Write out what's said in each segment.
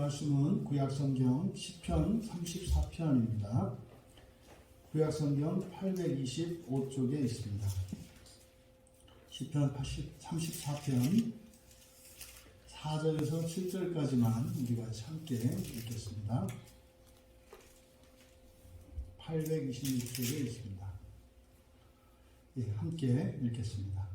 말씀은 구약성경 시편 34편입니다. 구약성경 825쪽에 있습니다. 시편 34편 4절에서 7절까지만 우리가 함께 읽겠습니다. 826쪽에 있습니다. 함께 읽겠습니다.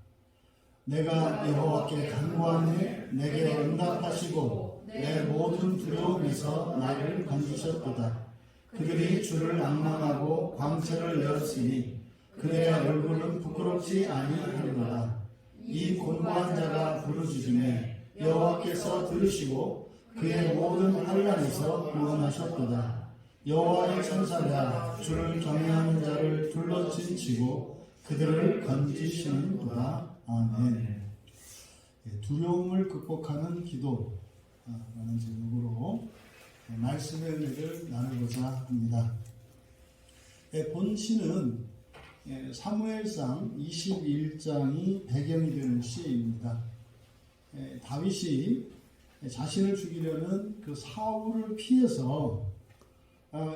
내가 여호와께 간구하니 내게 응답하시고 내 모든 두려움에서 나를 건지셨도다. 그들이 주를 앙망하고 광채를 내었으니 그들의 얼굴은 부끄럽지 아니하리로다. 이 곤고한 자가 부르짖음에 여호와께서 들으시고 그의 모든 환난에서 구원하셨도다. 여호와의 천사가 주를 경외하는 자를 둘러친치고 그들을 건지시는도다. 아멘. 두려움을 극복하는 기도라는 제목으로 말씀의 은혜를 나누고자 합니다. 본시는 사무엘상 21장이 배경이 되는 시입니다. 다윗이 자신을 죽이려는 그 사울을 피해서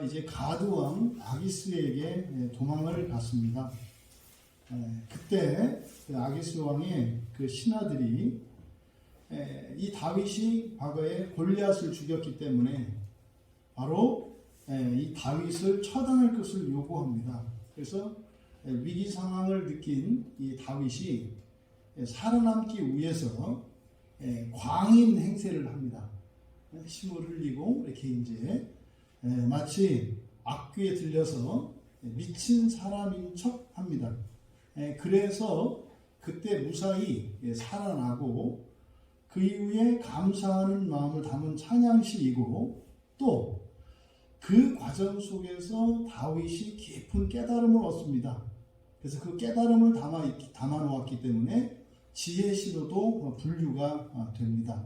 이제 가드왕 아기스에게 도망을 갔습니다. 그때 그 아기스 왕의 그 신하들이 이 다윗이 과거에 골리앗을 죽였기 때문에 바로 이 다윗을 처단할 것을 요구합니다. 그래서 위기 상황을 느낀 이 다윗이 살아남기 위해서 광인 행세를 합니다. 침을 흘리고 이렇게 이제 마치 악귀에 들려서 미친 사람인 척 합니다. 그래서 그때 무사히 살아나고 그 이후에 감사하는 마음을 담은 찬양시이고 또 그 과정 속에서 다윗이 깊은 깨달음을 얻습니다. 그래서 그 깨달음을 담아 놓았기 때문에 지혜시로도 분류가 됩니다.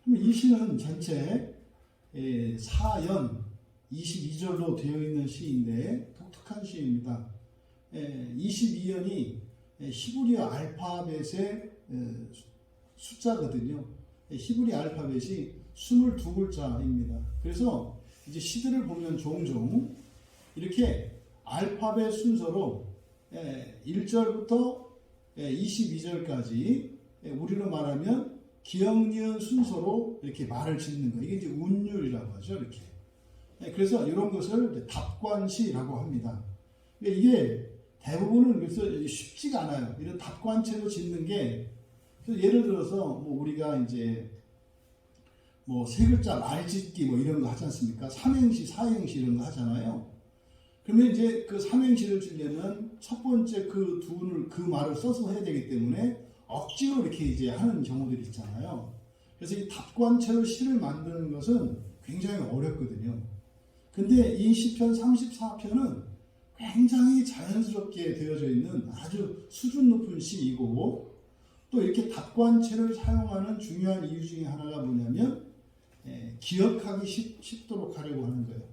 이 시는 전체 4연 22절로 되어 있는 시인데 독특한 시입니다. 22연이 히브리어 알파벳의 숫자거든요. 히브리 알파벳이 22글자입니다. 그래서 이제 시들을 보면 종종 이렇게 알파벳 순서로 1절부터 22절까지 우리로 말하면 기역, 니은 순서로 이렇게 말을 짓는 거. 이게 이제 운율이라고 하죠. 이렇게. 그래서 이런 것을 답관시라고 합니다. 이게 대부분은 그래서 쉽지가 않아요. 이런 답관체로 짓는 게, 예를 들어서 뭐 우리가 이제 뭐 세 글자 말짓기 뭐 이런 거 하지 않습니까? 삼행시, 사행시 이런 거 하잖아요. 그러면 이제 그 삼행시를 주려면 첫 번째 그 말을 써서 해야 되기 때문에 억지로 이렇게 이제 하는 경우들이 있잖아요. 그래서 이 답관체로 시를 만드는 것은 굉장히 어렵거든요. 근데 이 시편 34편은 굉장히 자연스럽게 되어져 있는 아주 수준 높은 시이고 또 이렇게 답관체를 사용하는 중요한 이유 중에 하나가 뭐냐면 기억하기 쉽도록 하려고 하는 거예요.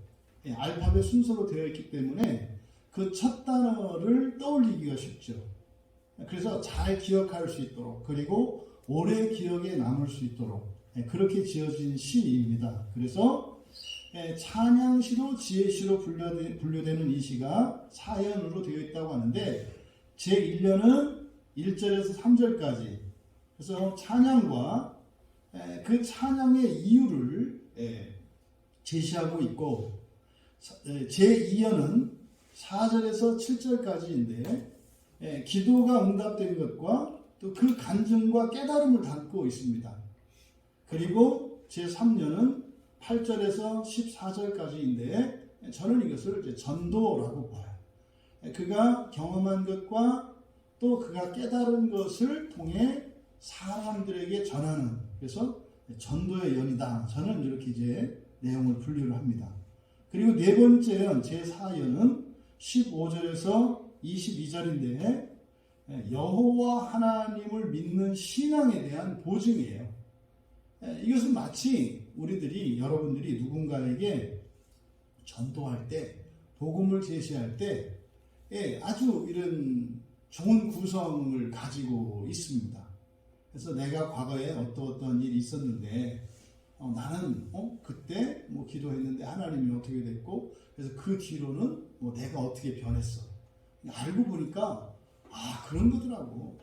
알파벳 순서로 되어 있기 때문에 그 첫 단어를 떠올리기가 쉽죠. 그래서 잘 기억할 수 있도록 그리고 오래 기억에 남을 수 있도록 그렇게 지어진 시입니다. 그래서 찬양시로 지혜시로 분류되는 이 시가 4연으로 되어 있다고 하는데 제1년은 1절에서 3절까지 그래서 찬양과 그 찬양의 이유를 제시하고 있고 제2연은 4절에서 7절까지인데 기도가 응답된 것과 또 그 간증과 깨달음을 담고 있습니다. 그리고 제3년은 8절에서 14절까지인데 저는 이것을 이제 전도라고 봐요. 그가 경험한 것과 또 그가 깨달은 것을 통해 사람들에게 전하는 그래서 전도의 연이다. 저는 이렇게 이제 내용을 분류를 합니다. 그리고 네 번째 연 제4연은 15절에서 22절인데 여호와 하나님을 믿는 신앙에 대한 보증이에요. 이것은 마치 여러분들이 누군가에게 전도할 때 복음을 제시할 때 아주 이런 좋은 구성을 가지고 있습니다. 그래서 내가 과거에 어떤 일이 있었는데 나는 그때 뭐 기도했는데 하나님이 어떻게 됐고 그래서 그 뒤로는 뭐 내가 어떻게 변했어. 알고 보니까 그런 거더라고.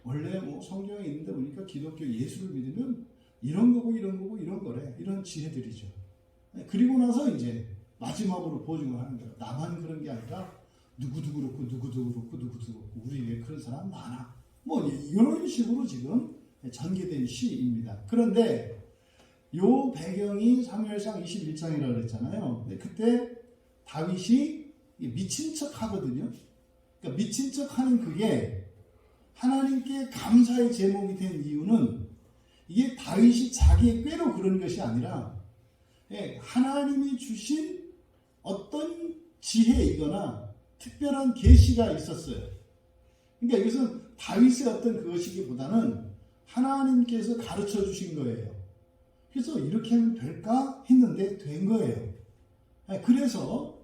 원래 뭐 성경에 있는데 보니까 기독교 예수를 믿으면 이런 거고 이런 거고 이런 거래. 이런 지혜들이죠. 그리고 나서 이제 마지막으로 보증을 하는 거예요. 나만 그런 게 아니라 누구도 그렇고 누구도 그렇고 누구도 그렇고 우리에게 그런 사람 많아. 뭐 이런 식으로 지금 전개된 시입니다. 그런데 요 배경이 사무엘상 21장이라고 그랬잖아요. 그때 다윗이 미친 척 하거든요. 그러니까 미친 척 하는 그게 하나님께 감사의 제목이 된 이유는 이게 다윗이 자기의 꾀로 그런 것이 아니라 하나님이 주신 어떤 지혜이거나 특별한 계시가 있었어요. 그러니까 이것은 다윗의 어떤 그것이기보다는 하나님께서 가르쳐 주신 거예요. 그래서 이렇게 하면 될까 했는데 된 거예요. 그래서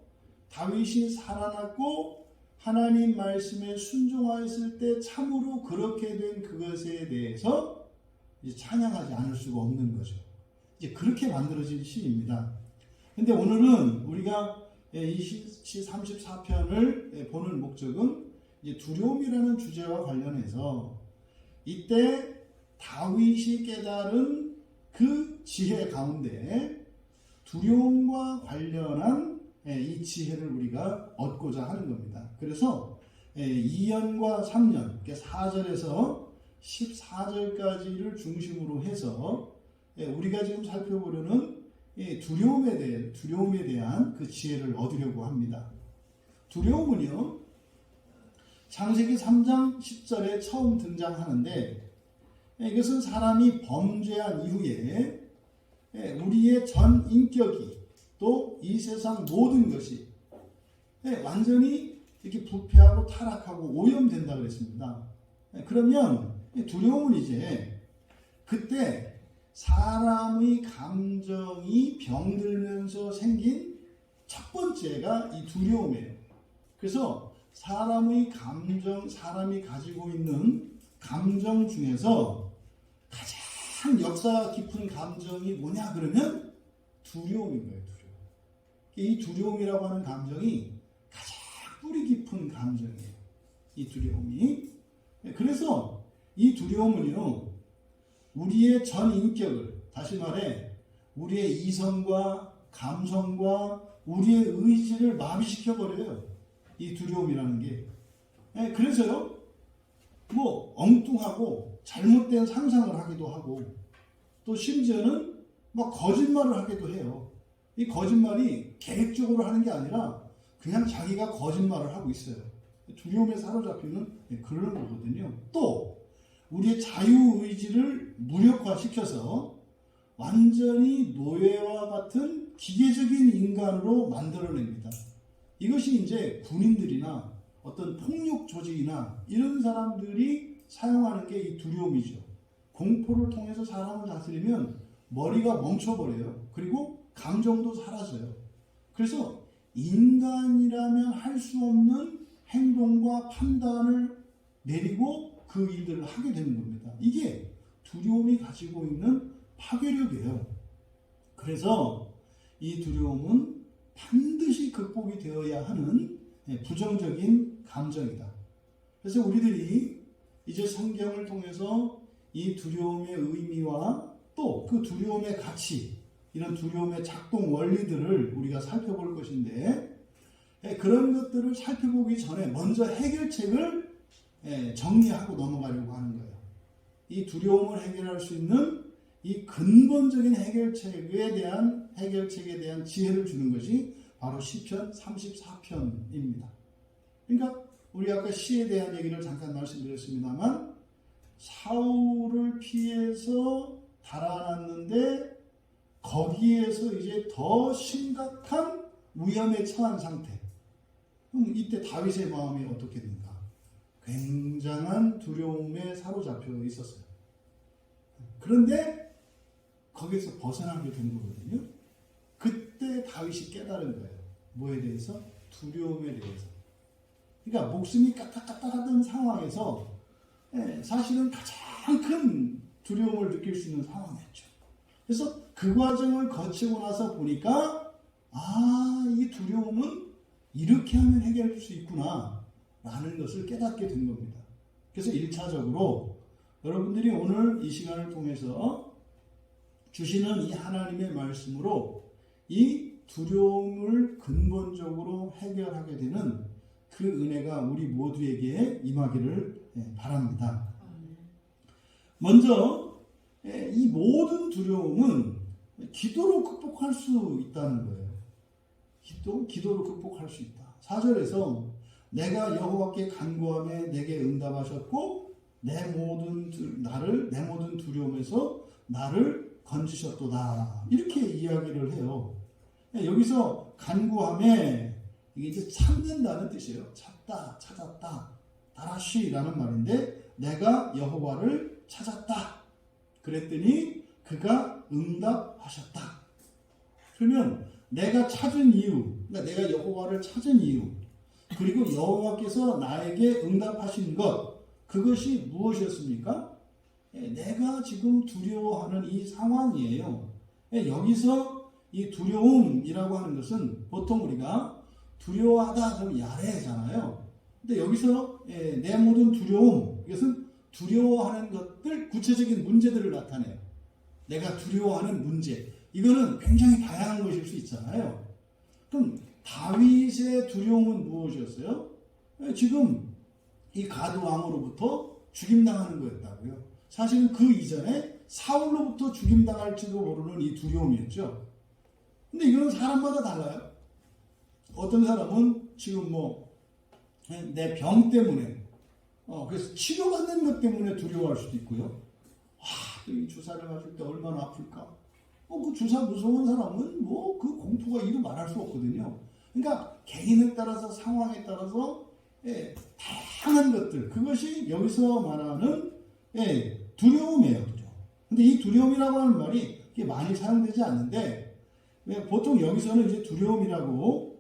다윗이 살아났고 하나님 말씀에 순종하였을 때 참으로 그렇게 된 그것에 대해서 이제 찬양하지 않을 수가 없는 거죠. 이제 그렇게 만들어진 시입니다. 근데 오늘은 우리가 이 시 34편을 보는 목적은 이제 두려움이라는 주제와 관련해서 이때 다윗이 깨달은 그 지혜 가운데 두려움과 관련한 이 지혜를 우리가 얻고자 하는 겁니다. 그래서 2년과 3년, 4절에서 14절까지를 중심으로 해서 우리가 지금 살펴보려는 두려움에 대한 그 지혜를 얻으려고 합니다. 두려움은요, 창세기 3장 10절에 처음 등장하는데 이것은 사람이 범죄한 이후에 우리의 전 인격이 또 이 세상 모든 것이 완전히 이렇게 부패하고 타락하고 오염된다 그랬습니다. 그러면 두려움은 이제 그때 사람의 감정이 병들면서 생긴 첫 번째가 이 두려움이에요. 그래서 사람이 가지고 있는 감정 중에서 가장 역사가 깊은 감정이 뭐냐 그러면 두려움인 거예요. 두려움. 이 두려움이라고 하는 감정이 가장 뿌리 깊은 감정이에요. 이 두려움이. 그래서 이 두려움은요, 우리의 전 인격을, 다시 말해 우리의 이성과 감성과 우리의 의지를 마비시켜버려요. 이 두려움이라는 게. 그래서요, 뭐 엉뚱하고 잘못된 상상을 하기도 하고 또 심지어는 막 거짓말을 하기도 해요. 이 거짓말이 계획적으로 하는 게 아니라 그냥 자기가 거짓말을 하고 있어요. 두려움에 사로잡히는 그런 거거든요. 또 우리의 자유의지를 무력화시켜서 완전히 노예와 같은 기계적인 인간으로 만들어냅니다. 이것이 이제 군인들이나 어떤 폭력 조직이나 이런 사람들이 사용하는 게 이 두려움이죠. 공포를 통해서 사람을 다스리면 머리가 멈춰버려요. 그리고 감정도 사라져요. 그래서 인간이라면 할 수 없는 행동과 판단을 내리고 그 일들을 하게 되는 겁니다. 이게 두려움이 가지고 있는 파괴력이에요. 그래서 이 두려움은 반드시 극복이 되어야 하는 부정적인 감정이다. 그래서 우리들이 이제 성경을 통해서 이 두려움의 의미와 또 그 두려움의 가치, 이런 두려움의 작동 원리들을 우리가 살펴볼 것인데, 그런 것들을 살펴보기 전에 먼저 해결책을 정리하고 넘어가려고 하는 거예요. 이 두려움을 해결할 수 있는 이 근본적인 해결책에 대한 지혜를 주는 것이 바로 시편 34편입니다. 그러니까 우리 아까 시에 대한 얘기를 잠깐 말씀드렸습니다만, 사울을 피해서 달아났는데 거기에서 이제 더 심각한 위험에 처한 상태. 그럼 이때 다윗의 마음이 어떻게 됩니까? 굉장한 두려움에 사로잡혀 있었어요. 그런데 거기에서 벗어나게 된 거거든요. 그때 다윗이 깨달은 거예요. 뭐에 대해서? 두려움에 대해서. 그러니까 목숨이 까딱까딱하던 상황에서 사실은 가장 큰 두려움을 느낄 수 있는 상황이었죠. 그래서 그 과정을 거치고 나서 보니까 이 두려움은 이렇게 하면 해결할 수 있구나 라는 것을 깨닫게 된 겁니다. 그래서 1차적으로 여러분들이 오늘 이 시간을 통해서 주시는 이 하나님의 말씀으로 이 두려움을 근본적으로 해결하게 되는 그 은혜가 우리 모두에게 임하기를 바랍니다. 먼저 이 모든 두려움은 기도로 극복할 수 있다는 거예요. 기도로 극복할 수 있다. 4절에서 내가 여호와께 간구하며 내게 응답하셨고 내 모든 두려움에서 나를 건지셨도다. 이렇게 이야기를 해요. 여기서 간구하며 이게 이제 찾는다는 뜻이에요. 찾다, 찾았다. 다라시라는 말인데 내가 여호와를 찾았다. 그랬더니 그가 응답하셨다. 그러면 내가 찾은 이유, 그러니까 내가 여호와를 찾은 이유, 그리고 여호와께서 나에게 응답하신 것, 그것이 무엇이었습니까? 내가 지금 두려워하는 이 상황이에요. 여기서 이 두려움이라고 하는 것은 보통 우리가 두려워하다 그러면 야래잖아요. 근데 여기서 내 모든 두려움, 이것은 두려워하는 것들, 구체적인 문제들을 나타내요. 내가 두려워하는 문제, 이거는 굉장히 다양한 것일 수 있잖아요. 그럼 다윗의 두려움은 무엇이었어요? 지금 이 가드 왕으로부터 죽임당하는 거였다고요. 사실은 그 이전에 사울로부터 죽임당할지도 모르는 이 두려움이었죠. 근데 이거는 사람마다 달라요. 어떤 사람은 지금 내 병 때문에 그래서 치료받는 것 때문에 두려워할 수도 있고요. 이 주사를 맞을 때 얼마나 아플까? 그 주사 무서운 사람은 그 공포가 이루 말할 수 없거든요. 그러니까 개인에 따라서 상황에 따라서 다양한 것들, 그것이 여기서 말하는 두려움이에요. 근데 이 두려움이라고 하는 말이 많이 사용되지 않는데 보통 여기서는 이제 두려움이라고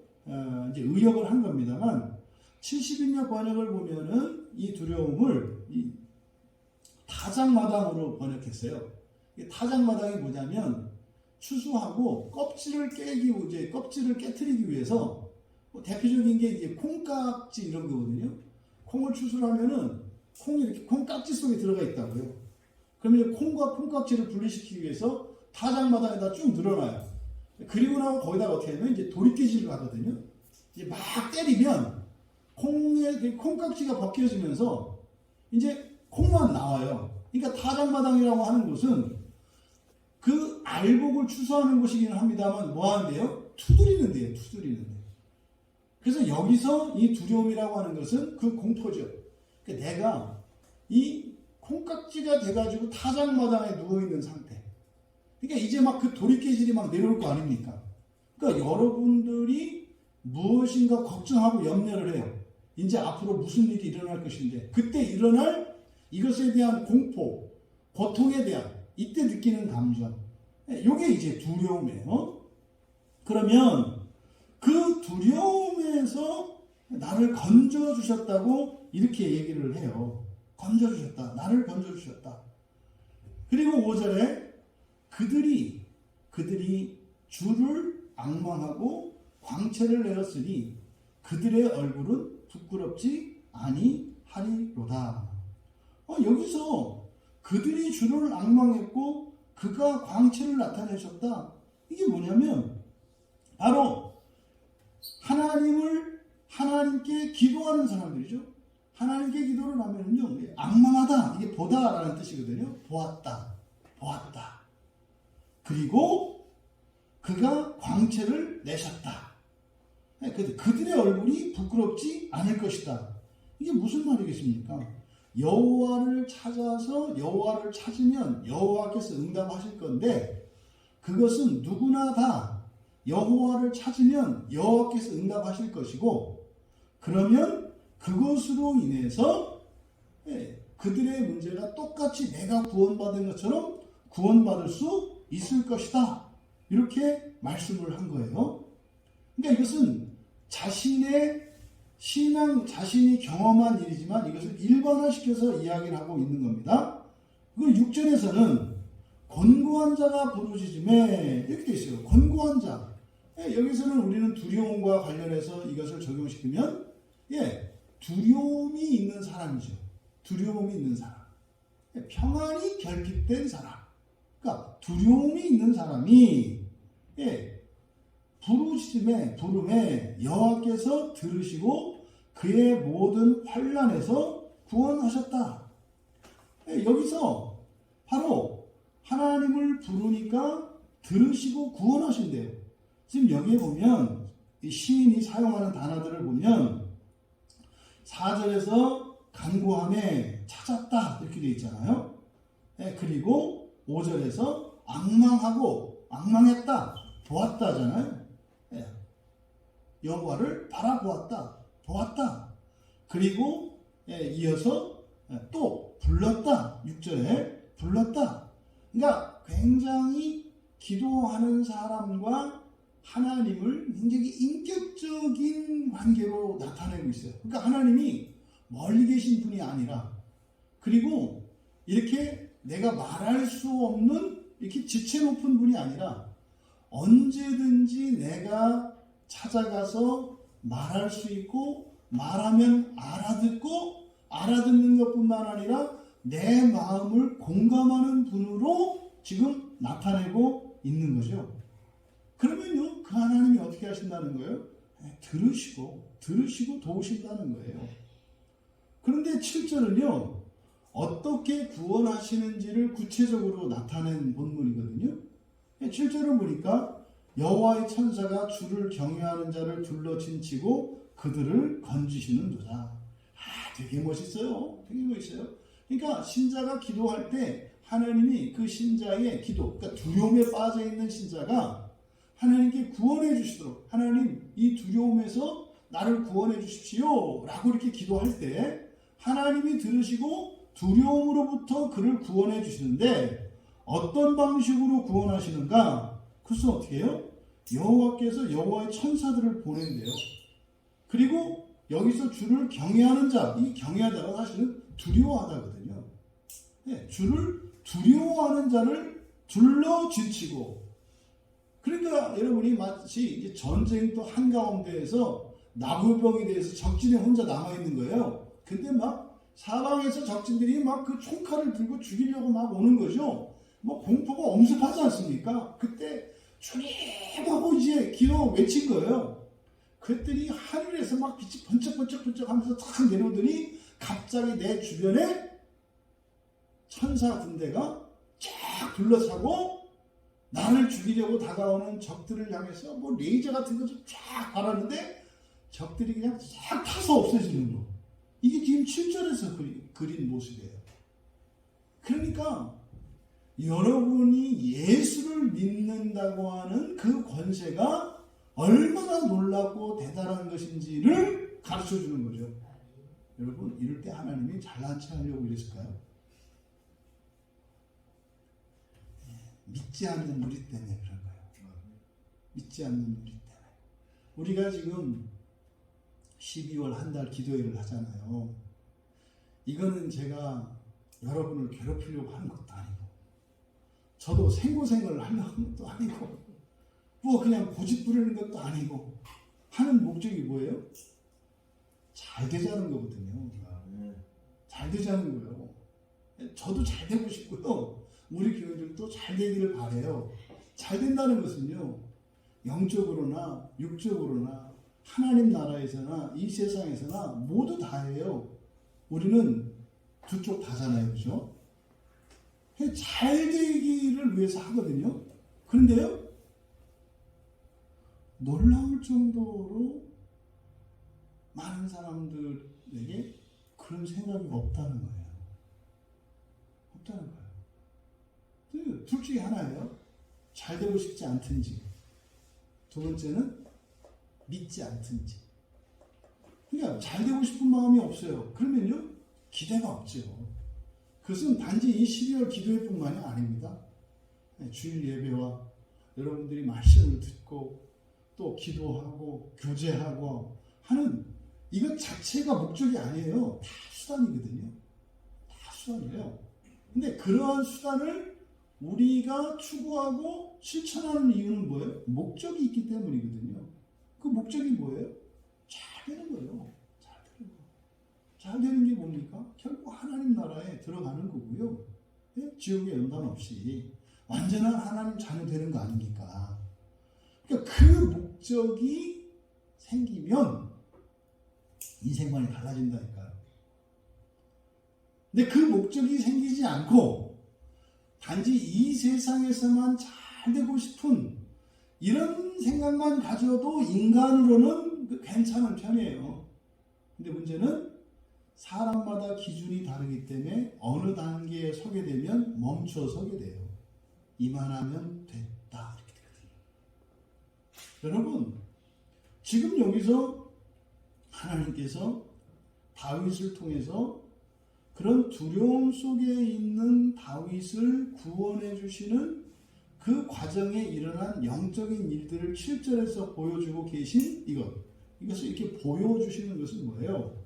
이제 의역을 한 겁니다만 70인역 번역을 보면은 이 두려움을 타작마당으로 번역했어요. 타작마당이 뭐냐면 추수하고 껍질을 깨트리기 위해서 대표적인 게 이제 콩깍지 이런 거거든요. 콩을 추수하면은 콩이 이렇게 콩깍지 속에 들어가 있다고요. 그러면 콩과 콩깍지를 분리시키기 위해서 타작마당에다 쭉 늘어놔요. 그리고 나서 거기다가 어떻게 하면 이제 도리깨질을 하거든요. 이제 막 때리면 콩깍지가 벗겨지면서 이제 콩만 나와요. 그러니까 타작마당이라고 하는 것은 그 알곡을 추수하는 것이기는 합니다만 뭐 하는데요? 투드리는 데요. 그래서 여기서 이 두려움이라고 하는 것은 그 공포죠. 그러니까 내가 이 콩깍지가 돼가지고 타작마당에 누워있는 상태. 그러니까 이제 막 그 도리깨질이 막 내려올 거 아닙니까? 그러니까 여러분들이 무엇인가 걱정하고 염려를 해요. 이제 앞으로 무슨 일이 일어날 것인데 그때 일어날 이것에 대한 공포, 고통에 대한 이때 느끼는 감정, 이게 이제 두려움이에요. 그러면 그 두려움에서 나를 건져주셨다고 이렇게 얘기를 해요. 건져주셨다. 나를 건져주셨다. 그리고 5절에 그들이 주를 앙망하고 광채를 내었으니 그들의 얼굴은 부끄럽지 아니하리로다. 여기서 그들이 주를 앙망했고 그가 광채를 나타내셨다. 이게 뭐냐면 바로 하나님께 기도하는 사람들이죠. 하나님께 기도를 하면요, 앙망하다, 이게 보다라는 뜻이거든요. 보았다. 그리고 그가 광채를 내셨다. 그들의 얼굴이 부끄럽지 않을 것이다. 이게 무슨 말이겠습니까? 여호와를 찾으면 여호와께서 응답하실 건데 그것은 누구나 다 여호와를 찾으면 여호와께서 응답하실 것이고 그러면 그것으로 인해서 그들의 문제가 똑같이 내가 구원받은 것처럼 구원받을 수 있을 것이다. 이렇게 말씀을 한 거예요. 그러니까 이것은 자신의 신앙, 자신이 경험한 일이지만 이것을 일반화시켜서 이야기를 하고 있는 겁니다. 그 6절에서는 권고한 자가 부르짖음에 이렇게 되어 있어요. 권고한 자. 여기서는 우리는 두려움과 관련해서 이것을 적용시키면 두려움이 있는 사람이죠. 두려움이 있는 사람. 평안이 결핍된 사람. 그러니까 두려움이 있는 사람이 부름에 여호와께서 들으시고 그의 모든 환난에서 구원하셨다. 여기서 바로 하나님을 부르니까 들으시고 구원하신대요. 지금 여기에 보면 이 시인이 사용하는 단어들을 보면 4절에서 간구함에 찾았다 이렇게 되어 있잖아요. 그리고 5절에서 악망했다 보았다잖아요. 여호와를 보았다. 그리고 이어서 또 불렀다. 6절에 불렀다. 그러니까 굉장히 기도하는 사람과 하나님을 굉장히 인격적인 관계로 나타내고 있어요. 그러니까 하나님이 멀리 계신 분이 아니라, 그리고 이렇게 내가 말할 수 없는 이렇게 지체 높은 분이 아니라 언제든지 내가 찾아가서 말할 수 있고, 말하면 알아듣는 것뿐만 아니라 내 마음을 공감하는 분으로 지금 나타내고 있는 거죠. 그러면요, 그 하나님이 어떻게 하신다는 거예요? 들으시고 도우신다는 거예요. 그런데 7절은요, 어떻게 구원하시는지를 구체적으로 나타낸 본문이거든요. 7절을 보니까 여호와의 천사가 주를 경외하는 자를 둘러친치고 그들을 건지시는도다. 되게 멋있어요. 그러니까 신자가 기도할 때 하나님이 그 신자의 기도, 그러니까 두려움에 빠져 있는 신자가 하나님께 구원해 주시도록, 하나님 이 두려움에서 나를 구원해 주십시오 라고 이렇게 기도할 때 하나님이 들으시고 두려움으로부터 그를 구원해 주시는데, 어떤 방식으로 구원하시는가? 그래서 어떻게 해요? 여호와께서 여호와의 천사들을 보낸대요. 그리고 여기서 주를 경외하는 자, 이 경외하다가 사실은 두려워하다거든요. 주를 두려워하는 자를 둘러지치고, 그러니까 여러분이 마치 이제 전쟁터 한가운데에서 나무병에 대해서 적진에 혼자 남아있는 거예요. 근데 막 사방에서 적진들이 막 그 총칼을 들고 죽이려고 막 오는 거죠. 뭐 공포가 엄습하지 않습니까? 그때 주님하고 이제 기도 외친 거예요. 그랬더니 하늘에서 막 빛이 번쩍번쩍 하면서 탁 내려오더니 갑자기 내 주변에 천사 군대가 쫙 둘러싸고 나를 죽이려고 다가오는 적들을 향해서 뭐 레이저 같은 것을 쫙 바랐는데 적들이 그냥 싹 타서 없어지는 거. 이게 지금 7절에서 그린 모습이에요. 그러니까 여러분이 예수를 믿는다고 하는 그 권세가 얼마나 놀랍고 대단한 것인지를 가르쳐 주는 거죠. 여러분, 이럴 때 하나님이 잘난 체 하려고 이랬을까요? 믿지 않는 우리 때문에 그런 거예요. 믿지 않는 우리 때문에. 우리가 지금 12월 한 달 기도회를 하잖아요. 이거는 제가 여러분을 괴롭히려고 하는 것도 아니고, 저도 생고생을 하려고 하는 것도 아니고, 뭐 그냥 고집 부리는 것도 아니고, 하는 목적이 뭐예요? 잘 되자는 거거든요. 잘 되자는 거예요. 저도 잘 되고 싶고요. 우리 교회들도 잘 되기를 바라요. 잘 된다는 것은요, 영적으로나 육적으로나 하나님 나라에서나 이 세상에서나 모두 다예요. 우리는 두 쪽 다잖아요. 그죠? 잘 되기를 위해서 하거든요. 그런데요, 놀라울 정도로 많은 사람들에게 그런 생각이 없다는 거예요. 없다는 거예요. 둘 중에 하나예요. 잘 되고 싶지 않든지, 두 번째는 믿지 않든지. 그러니까 잘 되고 싶은 마음이 없어요. 그러면요, 기대가 없죠. 그것은 단지 이 12월 기도회뿐만이 아닙니다. 주일 예배와 여러분들이 말씀을 듣고 또 기도하고 교제하고 하는 이것 자체가 목적이 아니에요. 다 수단이거든요. 다 수단이에요. 근데 그러한 수단을 우리가 추구하고 실천하는 이유는 뭐예요? 목적이 있기 때문이거든요. 그 목적이 뭐예요? 잘 되는 거예요. 잘 되는 거. 잘 되는 게 뭡니까? 결국 하나님 나라에 들어가는 거고요. 네? 지옥에 연단 없이 완전한 하나님 자녀 되는 거 아닙니까? 그러니까 그 목적이 생기면 인생관이 달라진다니까요. 근데 그 목적이 생기지 않고 단지 이 세상에서만 잘 되고 싶은 이런 생각만 가져도 인간으로는 괜찮은 편이에요. 근데 문제는 사람마다 기준이 다르기 때문에 어느 단계에 서게 되면 멈춰 서게 돼요. 이만하면 됐다. 이렇게 되거든요. 여러분, 지금 여기서 하나님께서 다윗을 통해서 그런 두려움 속에 있는 다윗을 구원해 주시는 그 과정에 일어난 영적인 일들을 7절에서 보여주고 계신 이것을 이렇게 보여주시는 것은 뭐예요?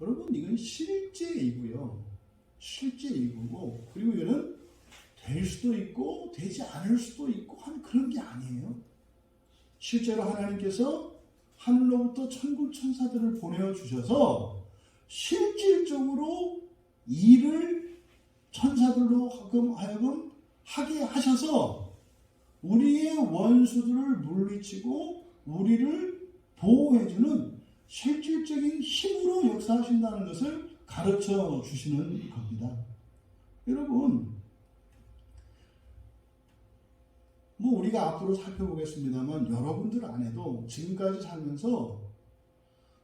여러분, 이건 실제이고요. 실제이고, 그리고 이거는 될 수도 있고 되지 않을 수도 있고 한 그런 게 아니에요. 실제로 하나님께서 하늘로부터 천군 천사들을 보내어 주셔서 실질적으로 일을 천사들로 하여금 하게 하셔서 우리의 원수들을 물리치고 우리를 보호해주는 실질적인 힘으로 역사하신다는 것을 가르쳐 주시는 겁니다. 여러분, 뭐 우리가 앞으로 살펴보겠습니다만 여러분들 안에도 지금까지 살면서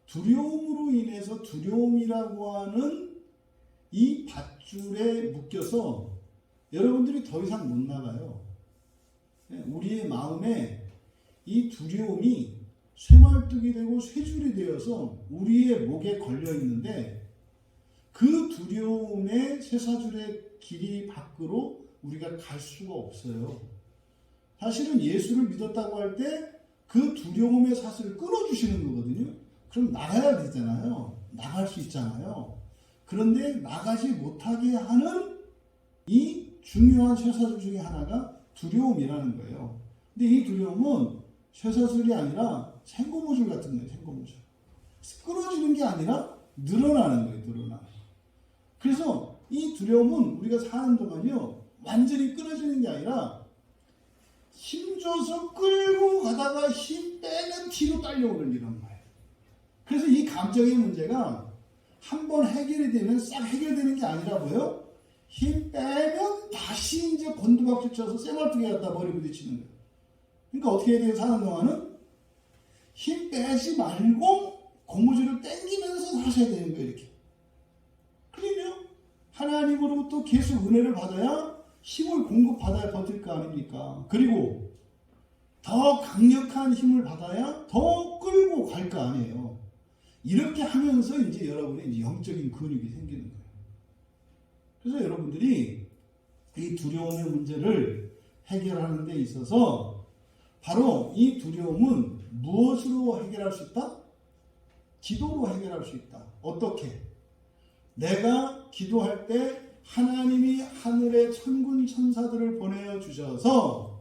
두려움으로 인해서 두려움이라고 하는 이 밧줄에 묶여서 여러분들이 더 이상 못 나가요. 우리의 마음에 이 두려움이 쇠말뚝이 되고 쇠줄이 되어서 우리의 목에 걸려 있는데 그 두려움의 쇠사줄의 길이 밖으로 우리가 갈 수가 없어요. 사실은 예수를 믿었다고 할 때 그 두려움의 사슬을 끊어주시는 거거든요. 그럼 나가야 되잖아요. 나갈 수 있잖아요. 그런데 나가지 못하게 하는 이 중요한 쇠사슬 중에 하나가 두려움이라는 거예요. 근데 이 두려움은 쇠사슬이 아니라 생고무줄 같은 거예요. 생고무줄. 끊어지는 게 아니라 늘어나는 거예요. 늘어나는. 그래서 이 두려움은 우리가 사는 동안요 완전히 끊어지는 게 아니라 힘줘서 끌고 가다가 힘 빼면 뒤로 딸려오는 이런 거예요. 그래서 이 감정의 문제가 한번 해결이 되면 싹 해결되는 게 아니라 뭐예요? 힘 빼면 다시 이제 곤두박질 쳐서 쇠말뚝에 갖다 머리 부딪히는 거예요. 그러니까 어떻게 해야 돼요? 사는 동안은 힘 빼지 말고 고무줄을 당기면서 하셔야 되는 거예요. 이렇게. 그러면 하나님으로부터 계속 은혜를 받아야 힘을 공급받아야 버틸 거 아닙니까? 그리고 더 강력한 힘을 받아야 더 끌고 갈 거 아니에요. 이렇게 하면서 이제 여러분의 이제 영적인 근육이 생기는 거예요. 그래서 여러분들이 이 두려움의 문제를 해결하는 데 있어서 바로 이 두려움은 무엇으로 해결할 수 있다? 기도로 해결할 수 있다. 어떻게? 내가 기도할 때 하나님이 하늘의 천군 천사들을 보내어 주셔서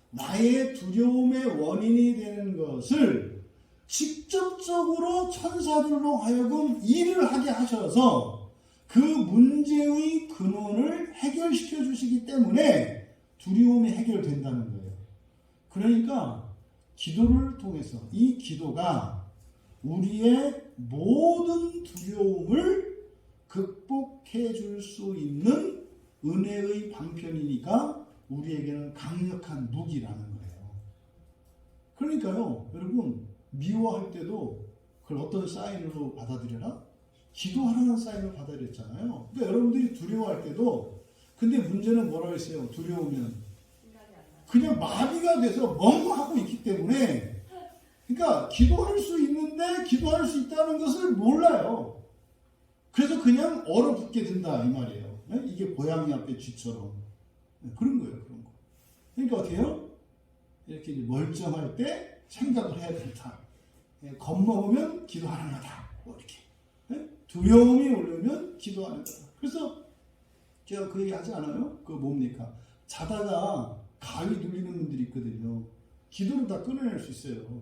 나의 두려움의 원인이 되는 것을 직접적으로 천사들로 하여금 일을 하게 하셔서 그 문제의 근원을 해결시켜 주시기 때문에 두려움이 해결된다는 거예요. 그러니까 기도를 통해서 이 기도가 우리의 모든 두려움을 극복해 줄 수 있는 은혜의 방편이니까 우리에게는 강력한 무기라는 거예요. 그러니까요, 여러분, 미워할 때도 그걸 어떤 사인으로 받아들여라? 기도하라는 사인으로 받아들였잖아요. 그러니까 여러분들이 두려워할 때도, 근데 문제는 뭐라고 했어요? 두려우면 그냥 마비가 돼서 멍하고 있기 때문에, 그러니까 기도할 수 있는데 기도할 수 있다는 것을 몰라요. 그래서 그냥 얼어붙게 된다 이 말이에요. 이게 고양이 앞에 쥐처럼 그런 거예요. 그런 거. 그러니까 어떻게 해요? 이렇게 멀쩡할 때 생각을 해야 된다. 겁먹으면 기도하는 거다. 뭐 이렇게. 두려움이 오려면 기도하는 거다. 그래서 제가 그 얘기 하지 않아요? 그거 뭡니까? 자다가 가위 눌리는 분들이 있거든요. 기도로 다 끊어낼 수 있어요.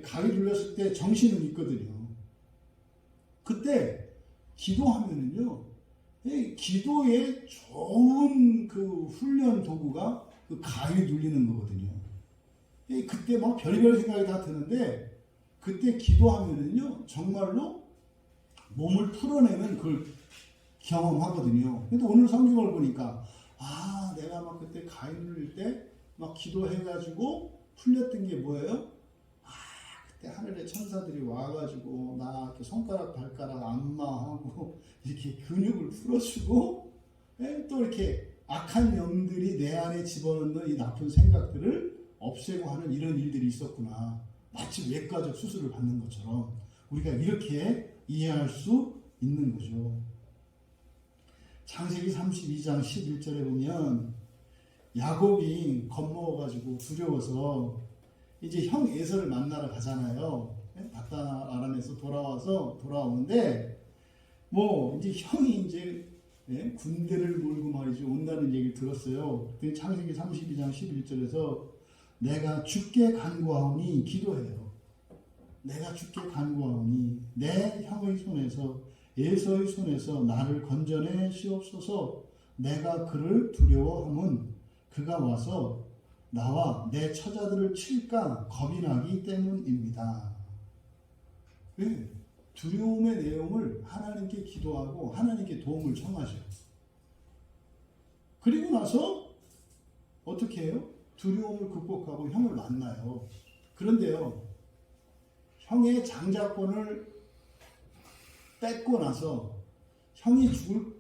가위 눌렸을 때 정신은 있거든요. 그때 기도하면은요, 기도에 좋은 그 훈련 도구가 그 가위 눌리는 거거든요. 그때 막 별의별 생각이 다 드는데, 그때 기도하면은요, 정말로 몸을 풀어내는 그걸 경험하거든요. 근데 오늘 성경을 보니까, 내가 막 그때 가위 눌릴 때 막 기도해가지고 풀렸던 게 뭐예요? 그때 하늘의 천사들이 와가지고 나 이렇게 손가락 발가락 안마하고 이렇게 근육을 풀어주고, 또 이렇게 악한 영들이 내 안에 집어넣는 이 나쁜 생각들을 없애고 하는 이런 일들이 있었구나. 마치 외과적 수술을 받는 것처럼 우리가 이렇게 이해할 수 있는 거죠. 창세기 32장 11절에 보면 야곱이 겁먹어가지고 두려워서 이제 형 에서를 만나러 가잖아요. 바단 아람에서 돌아오는데 이제 형이 이제 군대를 몰고 말이죠 온다는 얘기를 들었어요. 창세기 32장 11절에서 내가 주께 간구하오니 기도해요. 내가 주께 간구하오니 내 형의 손에서 에서의 손에서 나를 건져내 시옵소서. 내가 그를 두려워함은 그가 와서 나와 내 처자들을 칠까 겁이 나기 때문입니다. 왜? 두려움의 내용을 하나님께 기도하고 하나님께 도움을 청하죠. 그리고 나서 어떻게 해요? 두려움을 극복하고 형을 만나요. 그런데요, 형의 장자권을 뺏고 나서 형이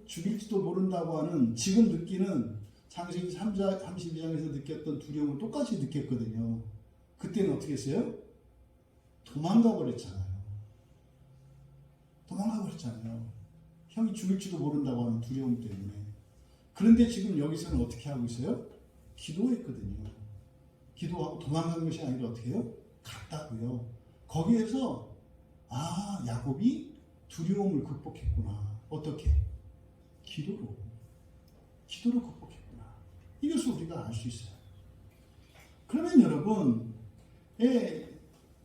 죽일지도 모른다고 하는 지금 느끼는 창세기 32장에서 느꼈던 두려움을 똑같이 느꼈거든요. 그때는 어떻게 했어요? 도망가 버렸잖아요. 형이 죽일지도 모른다고 하는 두려움 때문에. 그런데 지금 여기서는 어떻게 하고 있어요? 기도했거든요. 기도하고 도망간 것이 아니라 어떻게 해요? 갔다고요. 거기에서 야곱이 두려움을 극복했구나. 어떻게? 기도로 극복했구나. 이것을 우리가 알 수 있어요. 그러면 여러분,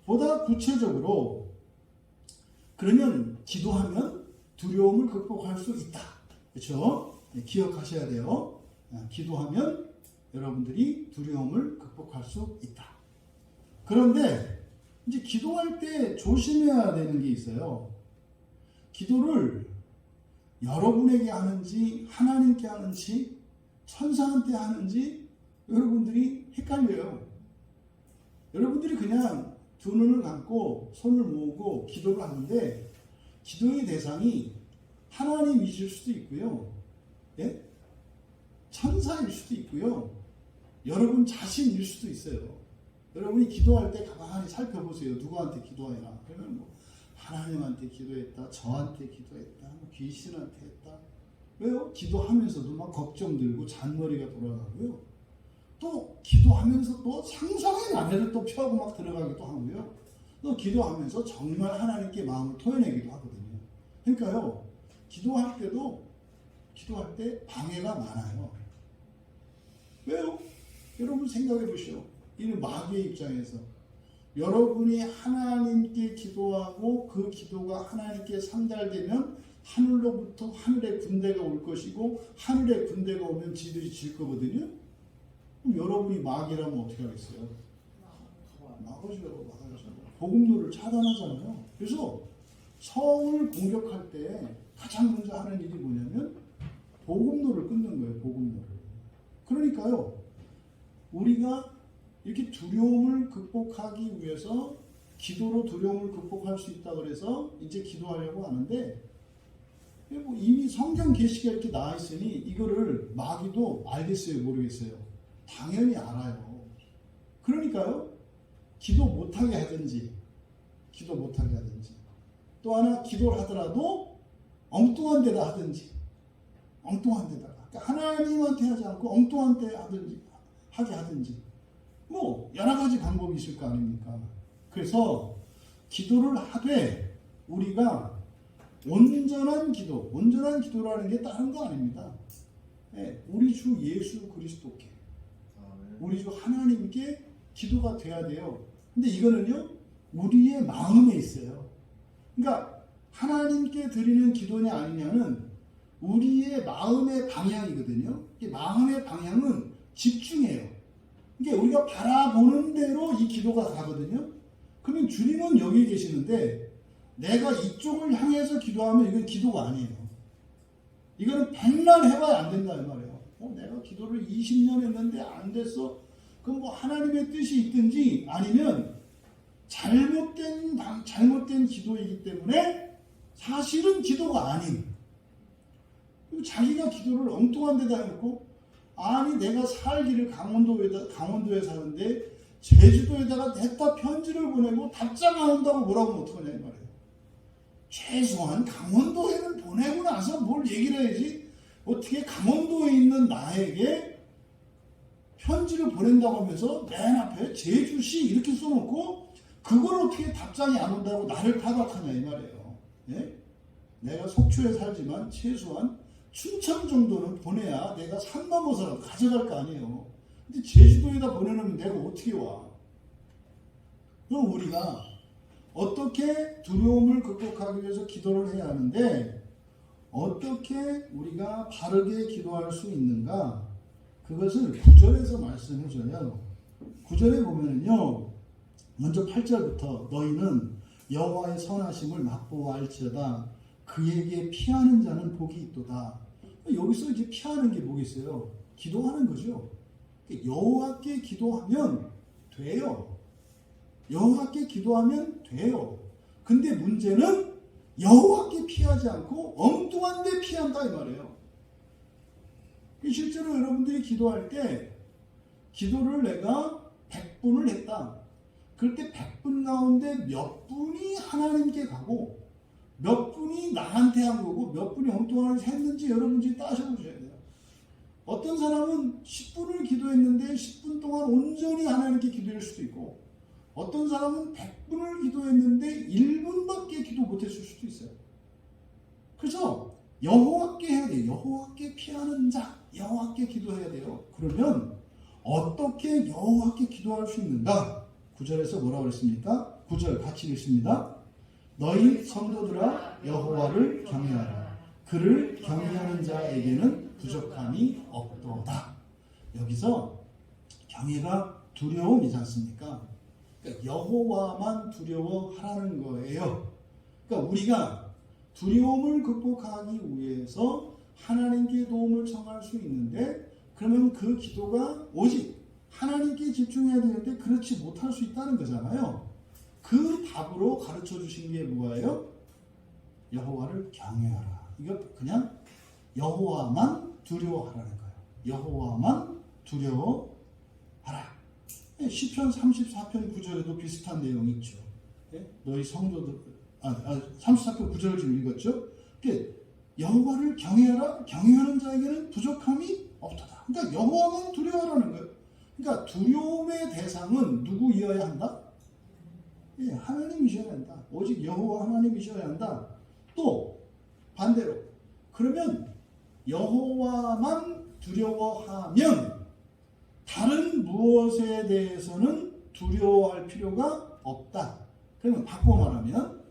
보다 구체적으로 그러면 기도하면 두려움을 극복할 수 있다. 그렇죠? 기억하셔야 돼요. 기도하면 여러분들이 두려움을 극복할 수 있다. 그런데 이제 기도할 때 조심해야 되는 게 있어요. 기도를 여러분에게 하는지 하나님께 하는지 천사한테 하는지 여러분들이 헷갈려요. 여러분들이 그냥 두 눈을 감고 손을 모으고 기도를 하는데 기도의 대상이 하나님이실 수도 있고요. 천사일 수도 있고요. 여러분 자신일 수도 있어요. 여러분이 기도할 때 가만히 살펴보세요. 누구한테 기도해라. 그러면 하나님한테 기도했다, 저한테 기도했다, 귀신한테 했다. 왜요? 기도하면서도 막 걱정 들고 잔머리가 돌아가고요. 또 기도하면서 또 상상의 나래를 또 펴고 막 들어가기도 하고요. 또 기도하면서 정말 하나님께 마음을 토해내기도 하거든요. 그러니까요, 기도할 때 방해가 많아요. 왜요? 여러분 생각해 보시오. 이 마귀의 입장에서 여러분이 하나님께 기도하고 그 기도가 하나님께 상달되면 하늘로부터 하늘의 군대가 올 것이고 하늘의 군대가 오면 지들이 질 거거든요. 그럼 여러분이 마귀라면 어떻게 하겠어요? 나가죠. 복음도를 차단하잖아요. 그래서 성을 공격할 때 가장 먼저 하는 일이 뭐냐면 복음도를 끊는 거예요. 복음도를. 그러니까요, 우리가 이렇게 두려움을 극복하기 위해서 기도로 두려움을 극복할 수 있다 그래서 이제 기도하려고 하는데, 이미 성경 계시가 이렇게 나와 있으니 이거를 마귀도 알겠어요, 모르겠어요? 당연히 알아요. 그러니까요, 기도 못하게 하든지 또 하나 기도를 하더라도 엉뚱한 데다 하든지, 엉뚱한 데다가, 그러니까 하나님한테 하지 않고 엉뚱한 데 하게 하든지, 여러 가지 방법이 있을 거 아닙니까? 그래서 기도를 하되 우리가 온전한 기도라는 게 다른 거 아닙니다. 우리 주 예수 그리스도께, 우리 주 하나님께 기도가 돼야 돼요. 근데 이거는요, 우리의 마음에 있어요. 그러니까 하나님께 드리는 기도냐 아니냐는 우리의 마음의 방향이거든요. 이 마음의 방향은 집중해요. 이게 우리가 바라보는 대로 이 기도가 가거든요. 그러면 주님은 여기 계시는데 내가 이쪽을 향해서 기도하면 이건 기도가 아니에요. 이거는 백날 해봐야 안 된다 이 말이에요. 내가 기도를 20년 했는데 안 됐어. 그럼 뭐 하나님의 뜻이 있든지 아니면 잘못된 기도이기 때문에 사실은 기도가 아닌, 자기가 기도를 엉뚱한 데다 해놓고, 아니 내가 살기를 강원도에 사는데 제주도에다가 냈다 편지를 보내고 답장 안 온다고 뭐라고 하면 어떡하냐 이 말이에요. 최소한 강원도에는 보내고 나서 뭘 얘기를 해야지, 어떻게 강원도에 있는 나에게 편지를 보낸다고 하면서 맨 앞에 제주시 이렇게 써놓고 그걸 어떻게 답장이 안 온다고 나를 타박하냐 이 말이에요. 예? 내가 속초에 살지만 최소한 춘천 정도는 보내야 내가 산 넘어서라도 가져갈 거 아니에요. 근데 제주도에다 보내놓으면 내가 어떻게 와? 그럼 우리가 어떻게 두려움을 극복하기 위해서 기도를 해야 하는데, 어떻게 우리가 바르게 기도할 수 있는가? 그것을 9절에서 말씀해줘요. 9절에 보면은요, 먼저 8절부터 너희는 여호와의 선하심을 맛보아할지어다 그에게 피하는 자는 복이 있도다. 여기서 이제 피하는 게 뭐겠어요? 기도하는 거죠. 여호와께 기도하면 돼요. 여호와께 기도하면 돼요. 근데 문제는 여호와께 피하지 않고 엉뚱한 데 피한다 이 말이에요. 실제로 여러분들이 기도할 때 기도를 내가 100분을 했다. 그럴 때 100분 가운데 몇 분이 하나님께 가고 몇 분이 나한테 한 거고 몇 분이 엉뚱한 걸 했는지 여러분들이 따져보셔야 돼요. 어떤 사람은 10분을 기도했는데 10분 동안 온전히 하나님께 기도할 수도 있고, 어떤 사람은 100분을 기도했는데 1분밖에 기도 못했을 수도 있어요. 그래서 여호와께 해야 돼요. 여호와께 피하는 자, 여호와께 기도해야 돼요. 그러면 어떻게 여호와께 기도할 수 있는가? 9절에서 뭐라고 그랬습니까? 9절 같이 읽습니다. 너희 성도들아 여호와를 경외하라. 그를 경외하는 자에게는 부족함이 없도다. 여기서 경외가 두려움이지 않습니까? 그러니까 여호와만 두려워하라는 거예요. 그러니까 우리가 두려움을 극복하기 위해서 하나님께 도움을 청할 수 있는데, 그러면 그 기도가 오직 하나님께 집중해야 되는데 그렇지 못할 수 있다는 거잖아요. 그 답으로 가르쳐 주신 게 뭐예요? 여호와를 경외하라. 이거 그냥 여호와만 두려워하라는 거예요. 여호와만 두려워하라. 시편 34편 9절에도 비슷한 내용이 있죠. 너희 성도들 34편 9절을 지금 읽었죠. 여호와를 경외하라. 경외하는 자에게는 부족함이 없도다. 그러니까 여호와만 두려워하라는 거예요. 그러니까 두려움의 대상은 누구이어야 한다? 하나님이셔야 한다. 오직 여호와 하나님이셔야 한다. 또 반대로, 그러면 여호와만 두려워하면 다른 무엇에 대해서는 두려워할 필요가 없다. 그러면 바꿔 말하면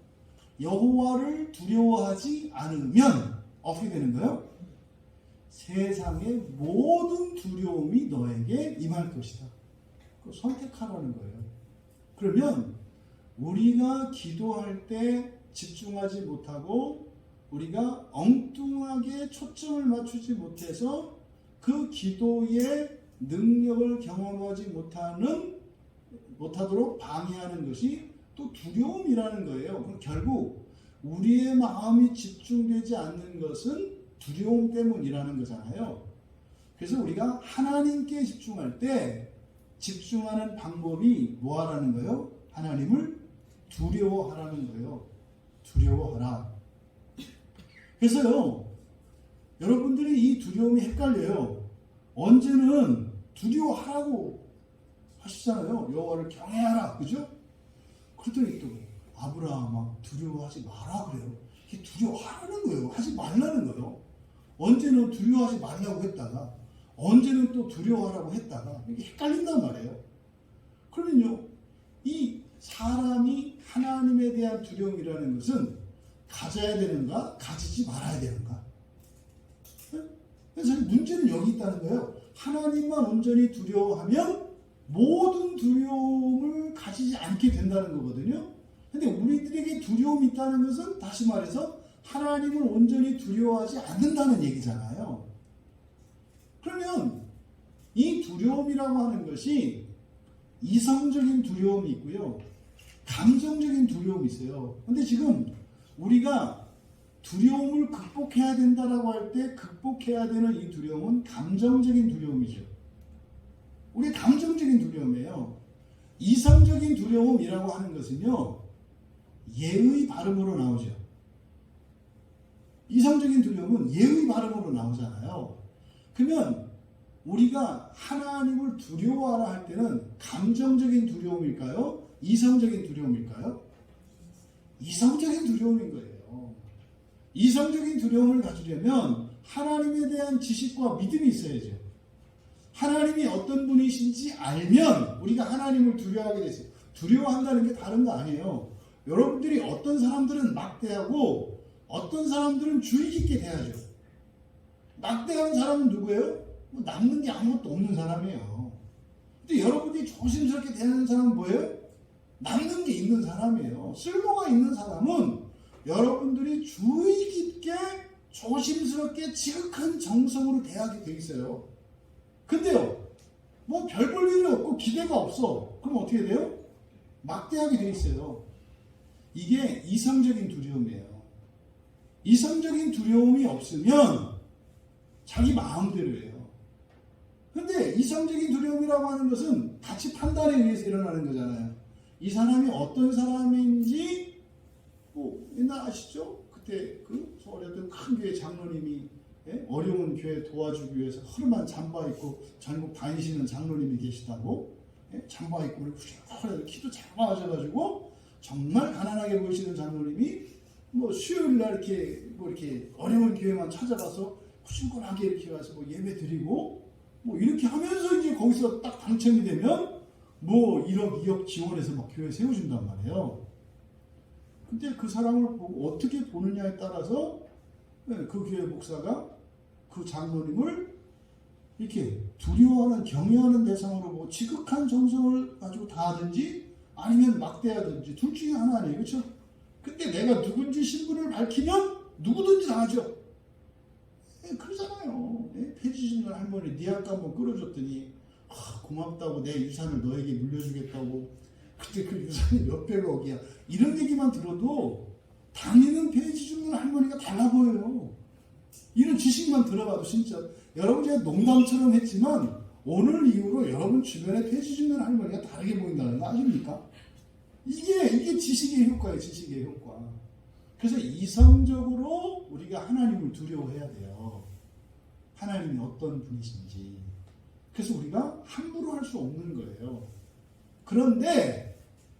여호와를 두려워하지 않으면 어떻게 되는 거예요? 세상의 모든 두려움이 너에게 임할 것이다. 그걸 선택하라는 거예요. 그러면 우리가 기도할 때 집중하지 못하고 우리가 엉뚱하게 초점을 맞추지 못해서 그 기도의 능력을 경험하지 못하도록 방해하는 것이 또 두려움이라는 거예요. 그럼 결국 우리의 마음이 집중되지 않는 것은 두려움 때문이라는 거잖아요. 그래서 우리가 하나님께 집중할 때 집중하는 방법이 뭐하라는 거예요? 하나님을 두려워하라는 거예요. 두려워하라. 그래서요, 여러분들이 이 두려움이 헷갈려요. 언제는 두려워하라고 하시잖아요. 여호와를 경외하라, 그죠? 그랬더니 또 아브라함아 두려워하지 마라 그래요. 이게 두려워하라는 거예요. 하지 말라는 거예요. 언제는 두려워하지 말라고 했다가 언제는 또 두려워하라고 했다가 이게 헷갈린단 말이에요. 그러면요, 이 사람이 하나님에 대한 두려움이라는 것은 가져야 되는가, 가지지 말아야 되는가? 그래서 문제는 여기 있다는 거예요. 하나님만 온전히 두려워하면 모든 두려움을 가지지 않게 된다는 거거든요. 근데 우리들에게 두려움이 있다는 것은 다시 말해서 하나님을 온전히 두려워하지 않는다는 얘기잖아요. 그러면 이 두려움이라고 하는 것이 이성적인 두려움이 있고요, 감정적인 두려움이 있어요. 근데 지금 우리가 두려움을 극복해야 된다라고 할 때 극복해야 되는 이 두려움은 감정적인 두려움이죠. 우리 감정적인 두려움이에요. 이성적인 두려움이라고 하는 것은요, 예의 발음으로 나오죠. 이성적인 두려움은 예의 발음으로 나오잖아요. 그러면 우리가 하나님을 두려워하라 할 때는 감정적인 두려움일까요? 이성적인 두려움일까요? 이성적인 두려움인 거예요. 이성적인 두려움을 가지려면 하나님에 대한 지식과 믿음이 있어야죠. 하나님이 어떤 분이신지 알면 우리가 하나님을 두려워하게 됐어요. 두려워한다는 게 다른 거 아니에요. 여러분들이 어떤 사람들은 막대하고 어떤 사람들은 주의 깊게 대하죠. 막대하는 사람은 누구예요? 남는 게 아무것도 없는 사람이에요. 근데 여러분들이 조심스럽게 대하는 사람은 뭐예요? 남는 게 있는 사람이에요. 쓸모가 있는 사람은 여러분들이 주의 깊게 조심스럽게 지극한 정성으로 대하게 돼 있어요. 근데요, 뭐 별 볼 일이 없고 기대가 없어. 그럼 어떻게 돼요? 막대하게 돼 있어요. 이게 이성적인 두려움이에요. 이성적인 두려움이 없으면 자기 마음대로 해요. 근데 이성적인 두려움이라고 하는 것은 가치 판단에 의해서 일어나는 거잖아요. 이 사람이 어떤 사람인지, 옛날 아시죠? 그때 그 서울에 어떤 큰 교회 장로님이, 어려운 교회 도와주기 위해서 허름한 잠바 입고 전국 다니시는 장로님이 계시다고, 잠바 입고 후련후련해서 키도 작아져가지고 정말 가난하게 보이시는 장로님이 수요일날 이렇게 어려운 교회만 찾아가서 후진건하게 이렇게 와서 예배 드리고 이렇게 하면서 이제 거기서 딱 당첨이 되면 1억, 2억 지원해서 막 교회 세워준단 말이에요. 근데 그 사람을 보고 어떻게 보느냐에 따라서 그 교회 목사가 그 장로님을 이렇게 두려워하는, 경외하는 대상으로 지극한 정성을 가지고 다하든지 아니면 막대하든지 둘 중에 하나 아니에요. 그렇죠? 근데 내가 누군지 신분을 밝히면 누구든지 다 하죠. 그러잖아요. 폐지신을 할머니 네 아까 한번 끌어줬더니 고맙다고 내 유산을 너에게 물려주겠다고. 그때 그 유산이 몇백억이야. 이런 얘기만 들어도 다니는 폐지 죽는 할머니가 달라 보여요. 이런 지식만 들어봐도 진짜 여러분, 제가 농담처럼 했지만 오늘 이후로 여러분 주변에 폐지 죽는 할머니가 다르게 보인다는 거 아십니까? 이게 지식의 효과예요. 지식의 효과. 그래서 이성적으로 우리가 하나님을 두려워해야 돼요. 하나님이 어떤 분이신지. 그래서 우리가 함부로 할 수 없는 거예요. 그런데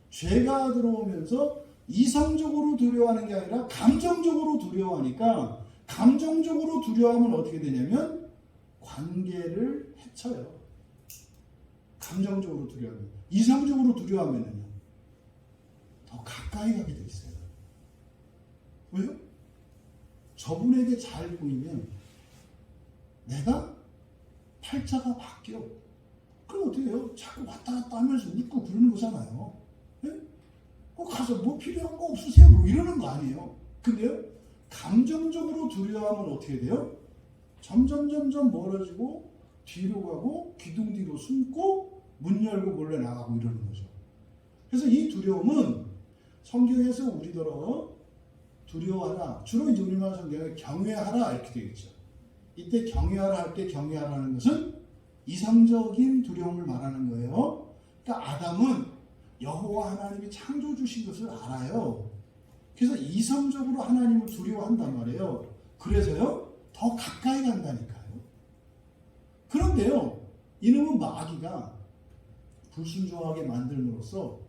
죄가 들어오면서 이성적으로 두려워하는 게 아니라 감정적으로 두려워하니까, 감정적으로 두려워하면 어떻게 되냐면 관계를 해쳐요. 감정적으로 두려워하면. 이성적으로 두려워하면요 더 가까이 가게 돼 있어요. 왜요? 저분에게 잘 보이면 내가 팔자가 바뀌어. 그럼 어떻게 해요? 자꾸 왔다 갔다 하면서 웃고 그러는 거잖아요. 가서 필요한 거 없으세요? 이러는 거 아니에요. 근데요, 감정적으로 두려워하면 어떻게 돼요? 점점 멀어지고 뒤로 가고 기둥 뒤로 숨고 문 열고 몰래 나가고 이러는 거죠. 그래서 이 두려움은 성경에서 우리더러 두려워하라, 주로 이제 우리나라 성경에 경외하라 이렇게 되어 있죠. 이때 경외하라 할 때 경외하라는 것은 이성적인 두려움을 말하는 거예요. 그러니까 아담은 여호와 하나님이 창조 주신 것을 알아요. 그래서 이성적으로 하나님을 두려워한단 말이에요. 그래서요, 더 가까이 간다니까요. 그런데요, 이놈은 마귀가 불순종하게 만들므로써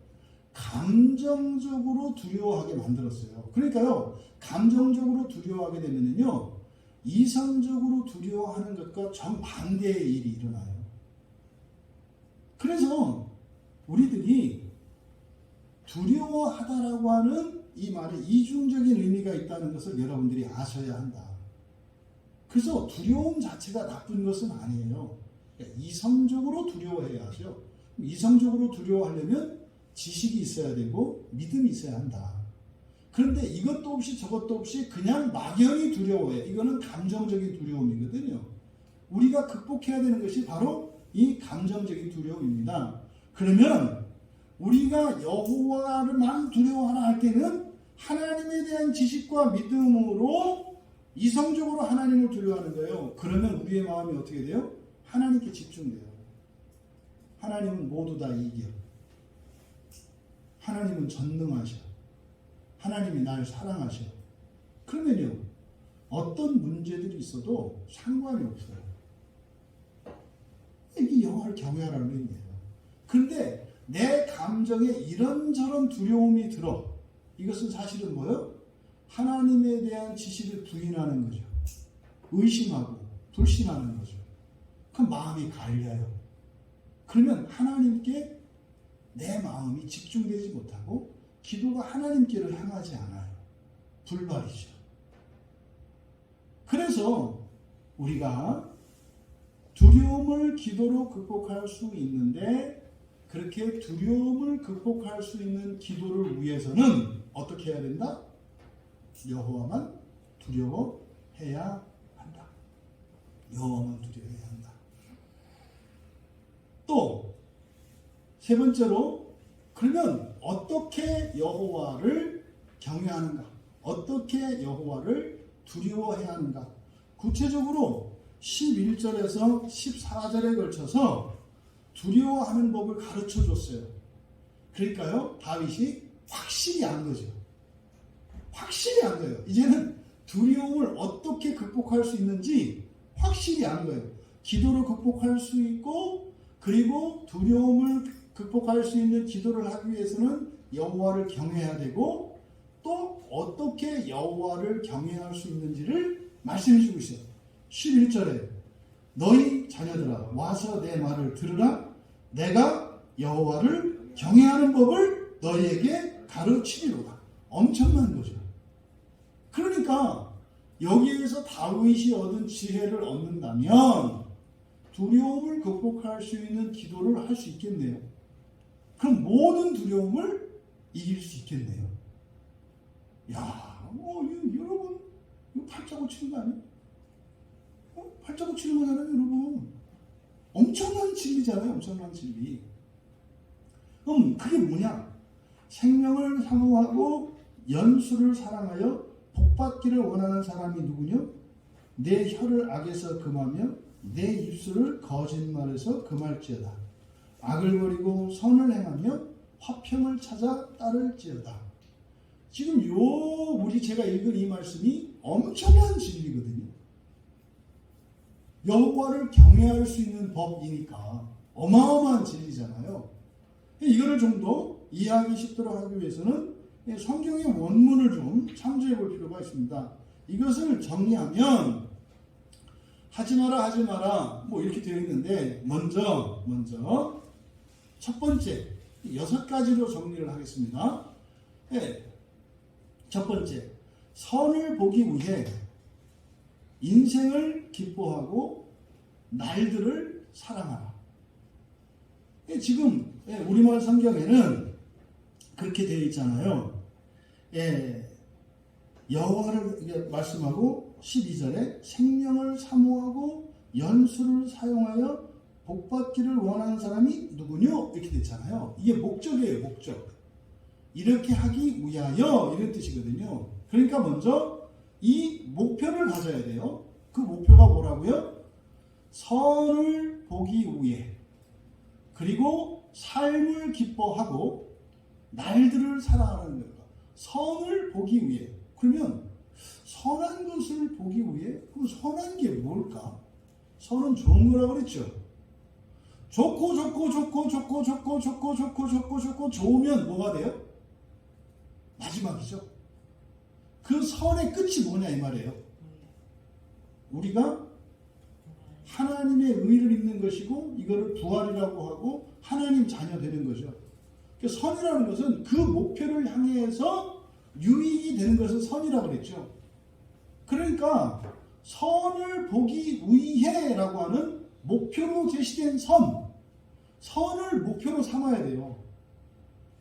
감정적으로 두려워하게 만들었어요. 그러니까요, 감정적으로 두려워하게 되면요, 이성적으로 두려워하는 것과 정반대의 일이 일어나요. 그래서 우리들이 두려워하다라고 하는 이 말에 이중적인 의미가 있다는 것을 여러분들이 아셔야 한다. 그래서 두려움 자체가 나쁜 것은 아니에요. 그러니까 이성적으로 두려워해야 하죠. 이성적으로 두려워하려면 지식이 있어야 되고 믿음이 있어야 한다. 그런데 이것도 없이 저것도 없이 그냥 막연히 두려워해. 이거는 감정적인 두려움이거든요. 우리가 극복해야 되는 것이 바로 이 감정적인 두려움입니다. 그러면 우리가 여호와를만 두려워하라 할 때는 하나님에 대한 지식과 믿음으로 이성적으로 하나님을 두려워하는 거예요. 그러면 우리의 마음이 어떻게 돼요? 하나님께 집중돼요. 하나님은 모두 다 이겨. 하나님은 전능하셔. 하나님이 나를 사랑하셔. 그러면요, 어떤 문제들이 있어도 상관이 없어요. 이게 여호와를 경외하라는 의미예요. 그런데 내 감정에 이런저런 두려움이 들어. 이것은 사실은 뭐예요? 하나님에 대한 지식을 부인하는 거죠. 의심하고 불신하는 거죠. 그 마음이 갈려요. 그러면 하나님께 내 마음이 집중되지 못하고 기도가 하나님께로 향하지 않아요. 불발이죠. 그래서 우리가 두려움을 기도로 극복할 수 있는데, 그렇게 두려움을 극복할 수 있는 기도를 위해서는 어떻게 해야 된다? 여호와만 두려워해야 한다. 여호와만 두려워해야 한다. 또 세 번째로, 그러면 어떻게 여호와를 경외하는가? 어떻게 여호와를 두려워해야 하는가? 구체적으로 11절에서 14절에 걸쳐서 두려워하는 법을 가르쳐 줬어요. 그러니까요, 다윗이 확실히 안 거죠. 확실히 안 거예요. 이제는 두려움을 어떻게 극복할 수 있는지 확실히 안 거예요. 기도로 극복할 수 있고, 그리고 두려움을 극복할 수 있는 기도를 하기 위해서는 여호와를 경외해야 되고, 또 어떻게 여호와를 경외할 수 있는지를 말씀해 주고 있어요. 11절에 너희 자녀들아 와서 내 말을 들으라. 내가 여호와를 경외하는 법을 너희에게 가르치리로다. 엄청난 거죠. 그러니까 여기에서 다윗이 얻은 지혜를 얻는다면 두려움을 극복할 수 있는 기도를 할 수 있겠네요. 그럼 모든 두려움을 이길 수 있겠네요. 야, 여러분, 이거 팔자고 치는 거 아니에요? 팔자고 치는 거잖아요, 여러분. 엄청난 진리잖아요, 엄청난 진리. 그럼 그게 뭐냐? 생명을 사모하고 연수를 사랑하여 복받기를 원하는 사람이 누구냐? 내 혀를 악에서 금하며 내 입술을 거짓말에서 금할지어다. 악을 버리고 선을 행하며 화평을 찾아 따를지어다. 지금 우리 제가 읽은 이 말씀이 엄청난 진리거든요. 여호와를 경외할 수 있는 법이니까 어마어마한 진리잖아요. 이거를 좀 더 이해하기 쉽도록 하기 위해서는 성경의 원문을 좀 참조해 볼 필요가 있습니다. 이것을 정리하면 하지 마라 뭐 이렇게 되어 있는데, 먼저 첫 번째 6가지로 정리를 하겠습니다. 첫 번째, 선을 보기 위해 인생을 기뻐하고 날들을 사랑하라. 지금 우리말 성경에는 그렇게 되어 있잖아요. 여호와를 말씀하고 12절에 생명을 사모하고 연수를 사용하여 복받기를 원하는 사람이 누구뇨? 이렇게 됐잖아요. 이게 목적이에요, 목적. 이렇게 하기 위하여 이런 뜻이거든요. 그러니까 먼저 이 목표를 가져야 돼요. 그 목표가 뭐라고요? 선을 보기 위해, 그리고 삶을 기뻐하고 날들을 사랑하는 거예요. 선을 보기 위해. 그러면 선한 것을 보기 위해? 그럼 선한 게 뭘까? 선은 좋은 거라고 그랬죠. 좋고 좋으면 뭐가 돼요? 마지막이죠. 그 선의 끝이 뭐냐 이 말이에요. 우리가 하나님의 의를 입는 것이고 이거를 부활이라고 하고 하나님 자녀 되는 거죠. 그러니까 선이라는 것은 그 목표를 향해서 유익이 되는 것을 선이라고 그랬죠. 그러니까 선을 보기 위해라고 하는 목표로 제시된 선을 목표로 삼아야 돼요.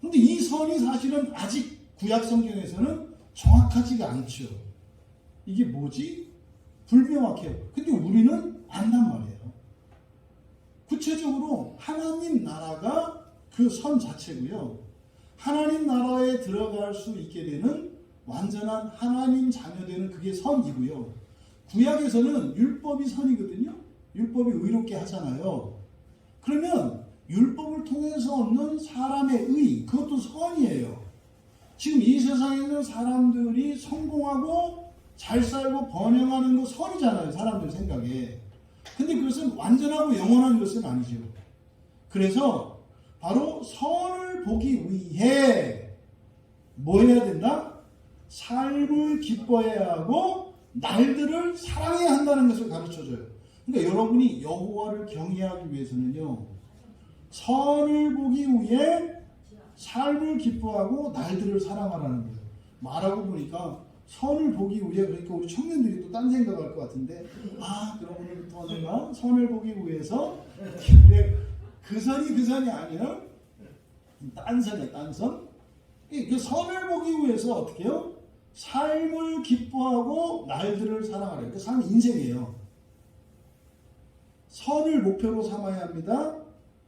근데 이 선이 사실은 아직 구약 성경에서는 정확하지가 않죠. 이게 뭐지? 불명확해요. 근데 우리는 안단 말이에요. 구체적으로 하나님 나라가 그 선 자체고요. 하나님 나라에 들어갈 수 있게 되는 완전한 하나님 자녀되는 그게 선이고요. 구약에서는 율법이 선이거든요. 율법이 의롭게 하잖아요. 그러면 율법을 통해서 얻는 사람의 의, 그것도 선이에요. 지금 이 세상에 있는 사람들이 성공하고 잘 살고 번영하는 거 선이잖아요. 사람들 생각에. 근데 그것은 완전하고 영원한 것은 아니죠. 그래서 바로 선을 보기 위해 뭐 해야 된다? 삶을 기뻐해야 하고 날들을 사랑해야 한다는 것을 가르쳐줘요. 그러니까 여러분이 여호와를 경외하기 위해서는요, 선을 보기 위해 삶을 기뻐하고 날들을 사랑하라는 거예요. 말하고 보니까 선을 보기 위해, 그러니까 우리 청년들이 또 딴 생각할 것 같은데, 그럼 오늘부터 내가 선을 보기 위해서 그 선이 아니야. 딴 선이야, 딴 선. 그 선을 보기 위해서 어떻게 해요? 삶을 기뻐하고 날들을 사랑하래요. 그 삶이 인생이에요. 선을 목표로 삼아야 합니다.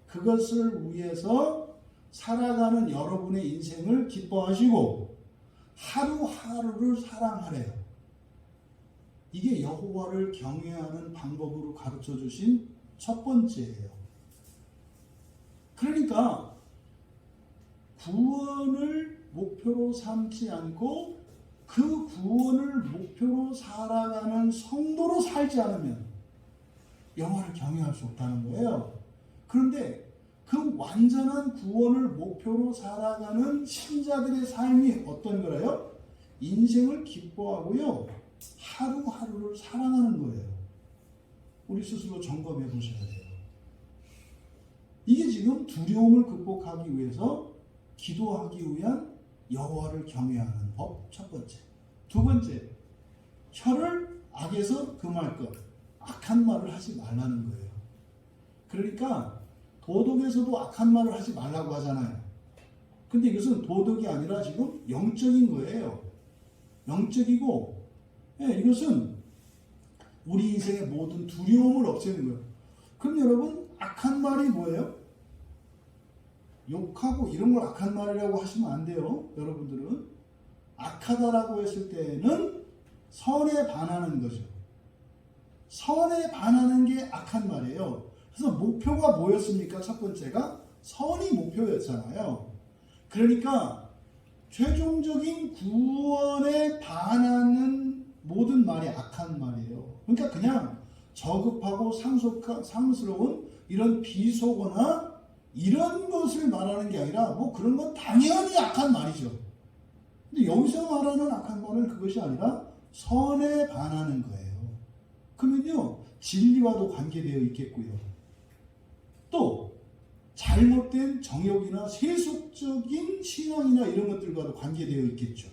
그것을 위해서 살아가는 여러분의 인생을 기뻐하시고 하루하루를 사랑하래요. 이게 여호와를 경외하는 방법으로 가르쳐 주신 첫 번째예요. 그러니까 구원을 목표로 삼지 않고 그 구원을 목표로 살아가는 성도로 살지 않으면 여호와를 경외할 수 없다는 거예요. 그런데 그 완전한 구원을 목표로 살아가는 신자들의 삶이 어떤 거래요? 인생을 기뻐하고요, 하루하루를 사랑하는 거예요. 우리 스스로 점검해 보셔야 돼요. 이게 지금 두려움을 극복하기 위해서 기도하기 위한 여호와를 경외하는 법 첫 번째. 두 번째, 혀를 악에서 금할 것. 악한 말을 하지 말라는 거예요. 그러니까 도덕에서도 악한 말을 하지 말라고 하잖아요. 근데 이것은 도덕이 아니라 지금 영적인 거예요. 영적이고, 이것은 우리 인생의 모든 두려움을 없애는 거예요. 그럼 여러분, 악한 말이 뭐예요? 욕하고 이런 걸 악한 말이라고 하시면 안 돼요. 여러분들은 악하다라고 했을 때는 선에 반하는 거죠. 선에 반하는 게 악한 말이에요. 그래서 목표가 뭐였습니까? 첫 번째가 선이 목표였잖아요. 그러니까 최종적인 구원에 반하는 모든 말이 악한 말이에요. 그러니까 그냥 저급하고 상스러운 이런 비속어나 이런 것을 말하는 게 아니라 뭐 그런 건 당연히 악한 말이죠. 근데 여기서 말하는 악한 말은 그것이 아니라 선에 반하는 거예요. 그러면요, 진리와도 관계되어 있겠고요. 또 잘못된 정욕이나 세속적인 신앙이나 이런 것들과도 관계되어 있겠죠.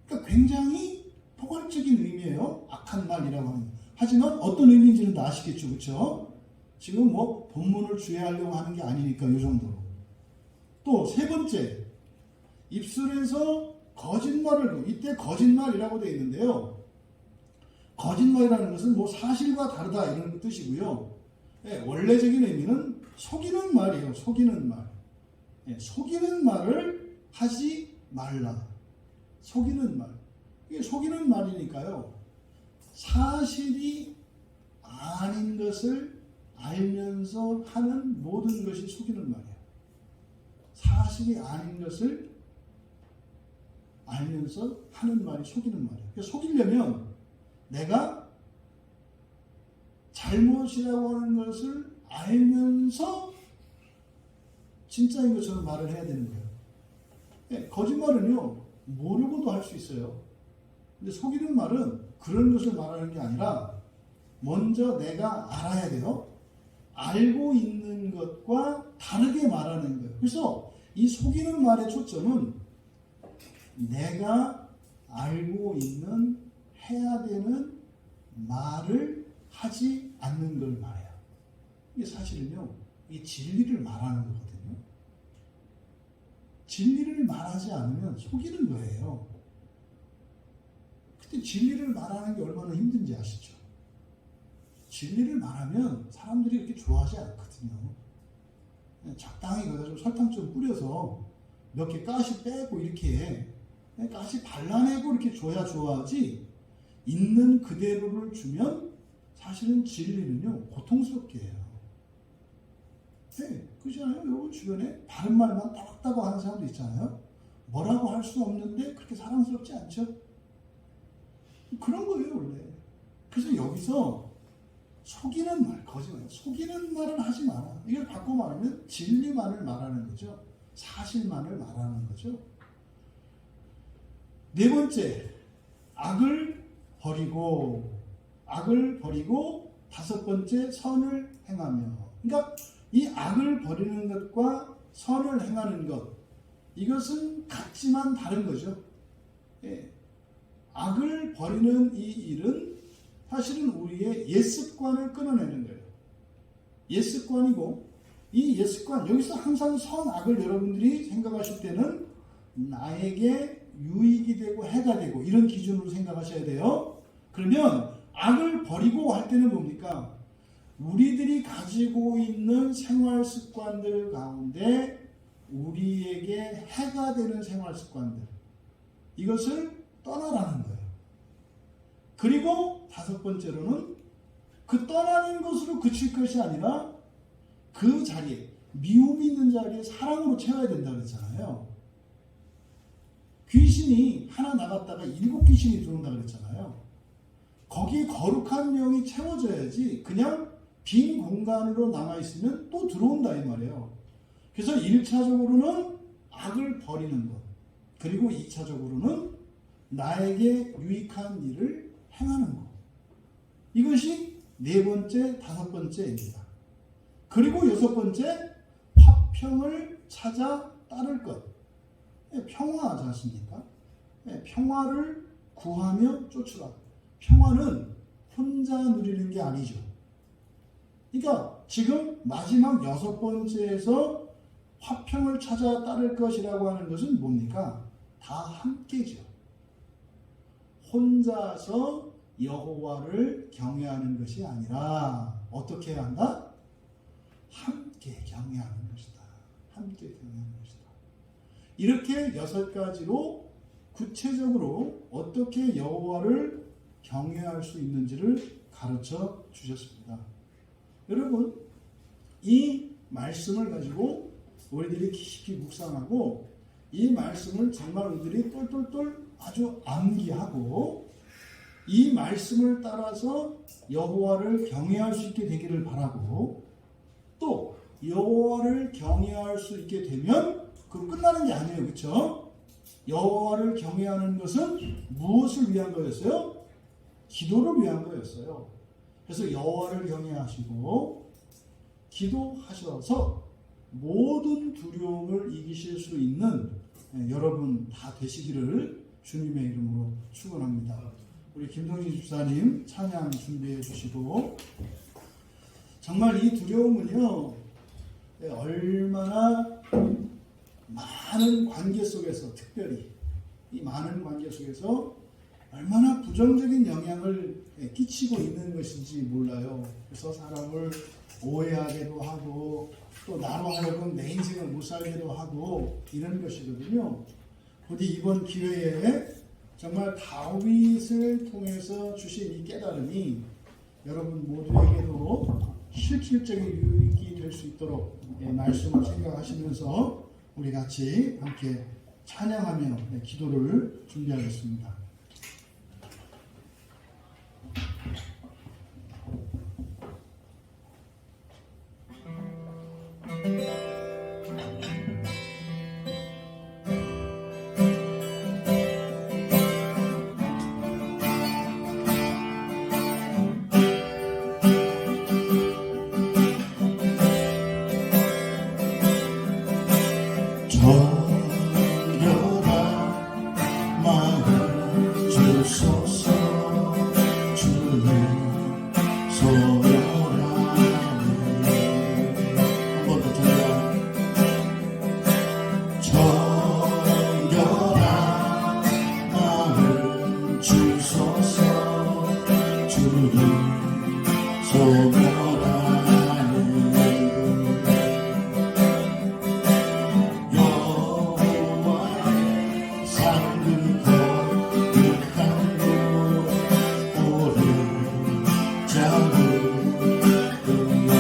그러니까 굉장히 포괄적인 의미예요. 악한 말이라고 하는. 하지만 어떤 의미인지는 다 아시겠죠, 그렇죠? 지금 뭐 본문을 주의하려고 하는 게 아니니까 이 정도로. 또 세 번째, 입술에서 거짓말을, 이때 거짓말이라고 되어 있는데요. 거짓말이라는 것은 뭐 사실과 다르다 이런 뜻이고요. 원래적인 의미는 속이는 말이에요. 속이는 말. 속이는 말을 하지 말라. 속이는 말. 이게 속이는 말이니까요. 사실이 아닌 것을 알면서 하는 모든 것이 속이는 말이에요. 사실이 아닌 것을 알면서 하는 말이 속이는 말이에요. 그러니까 속이려면 내가 잘못이라고 하는 것을 알면서 진짜인 것처럼 말을 해야 되는 거예요. 거짓말은요, 모르고도 할 수 있어요. 근데 속이는 말은 그런 것을 말하는 게 아니라 먼저 내가 알아야 돼요. 알고 있는 것과 다르게 말하는 거예요. 그래서 이 속이는 말의 초점은 내가 알고 있는 해야 되는 말을 하지 않는 걸 말해요. 이게 사실은요, 이게 진리를 말하는 거거든요. 진리를 말하지 않으면 속이는 거예요. 근데 진리를 말하는 게 얼마나 힘든지 아시죠? 진리를 말하면 사람들이 이렇게 좋아하지 않거든요. 적당히 가서 설탕 좀 뿌려서 몇 개 가시 빼고 이렇게 가시 발라내고 이렇게 줘야 좋아하지, 있는 그대로를 주면 사실은 진리는요 고통스럽게 해요. 네, 그렇잖아요. 여러분 주변에 바른 말만 따박따박 하는 사람도 있잖아요. 뭐라고 할 수 없는데 그렇게 사랑스럽지 않죠? 그런 거예요 원래. 그래서 여기서 속이는 말, 거짓말, 속이는 말은 하지 마라. 이걸 바꿔 말하면 진리만을 말하는 거죠. 사실만을 말하는 거죠. 네 번째, 악을 버리고 다섯 번째, 선을 행하며. 그러니까 이 악을 버리는 것과 선을 행하는 것, 이것은 같지만 다른 거죠. 예. 악을 버리는 이 일은 사실은 우리의 옛습관을 끊어내는 거예요. 옛습관이고, 이 옛습관, 여기서 항상 선악을 여러분들이 생각하실 때는 나에게 유익이 되고 해가 되고 이런 기준으로 생각하셔야 돼요. 그러면 악을 버리고 할 때는 뭡니까? 우리들이 가지고 있는 생활 습관들 가운데 우리에게 해가 되는 생활 습관들, 이것을 떠나라는 거예요. 그리고 다섯 번째로는 그 떠나는 것으로 그칠 것이 아니라 그 자리에, 미움이 있는 자리에 사랑으로 채워야 된다고 그랬잖아요. 귀신이 하나 나갔다가 7 귀신이 들어온다고 그랬잖아요. 거기에 거룩한 영이 채워져야지 그냥 빈 공간으로 남아있으면 또 들어온다 이 말이에요. 그래서 1차적으로는 악을 버리는 것, 그리고 2차적으로는 나에게 유익한 일을 행하는 것. 이것이 네 번째, 다섯 번째입니다. 그리고 여섯 번째, 화평을 찾아 따를 것. 평화하지 않습니까? 평화를 구하며 쫓으라. 평화는 혼자 누리는 게 아니죠. 그러니까 지금 마지막 여섯 번째에서 화평을 찾아 따를 것이라고 하는 것은 뭡니까? 다 함께죠. 혼자서 여호와를 경외하는 것이 아니라 어떻게 해야 한다? 함께 경외하는 것이다. 함께 경외하는 것이다. 이렇게 6가지로 구체적으로 어떻게 여호와를 경외할 수 있는지를 가르쳐 주셨습니다. 여러분, 이 말씀을 가지고 우리들이 깊이 묵상하고 이 말씀을 정말 우리들이 똘똘똘 아주 암기하고 이 말씀을 따라서 여호와를 경외할 수 있게 되기를 바라고, 또 여호와를 경외할 수 있게 되면 그럼 끝나는 게 아니에요. 그렇죠? 여호와를 경외하는 것은 무엇을 위한 거였어요? 기도를 위한 거였어요. 그래서 여호와를 경외하시고 기도하셔서 모든 두려움을 이기실 수 있는 여러분 다 되시기를 주님의 이름으로 축원합니다. 우리 김동진 집사님 찬양 준비해 주시고, 정말 이 두려움은요 얼마나 많은 관계 속에서, 특별히 이 많은 관계 속에서 얼마나 부정적인 영향을 끼치고 있는 것인지 몰라요. 그래서 사람을 오해하게도 하고 또 나로 하여금 내 인생을 못 살게도 하고 이런 것이거든요. 부디 이번 기회에 정말 다윗을 통해서 주신 이 깨달음이 여러분 모두에게도 실질적인 유익이 될 수 있도록 말씀을 생각하시면서 우리 같이 함께 찬양하며 기도를 준비하겠습니다. 정결한 마음 주소서. 주님 소멸하네. 한 번 더 정결한 마음 주소서. 주님 소멸하네. 여호와의 상은 거룩한 곳 오래 잡으구나.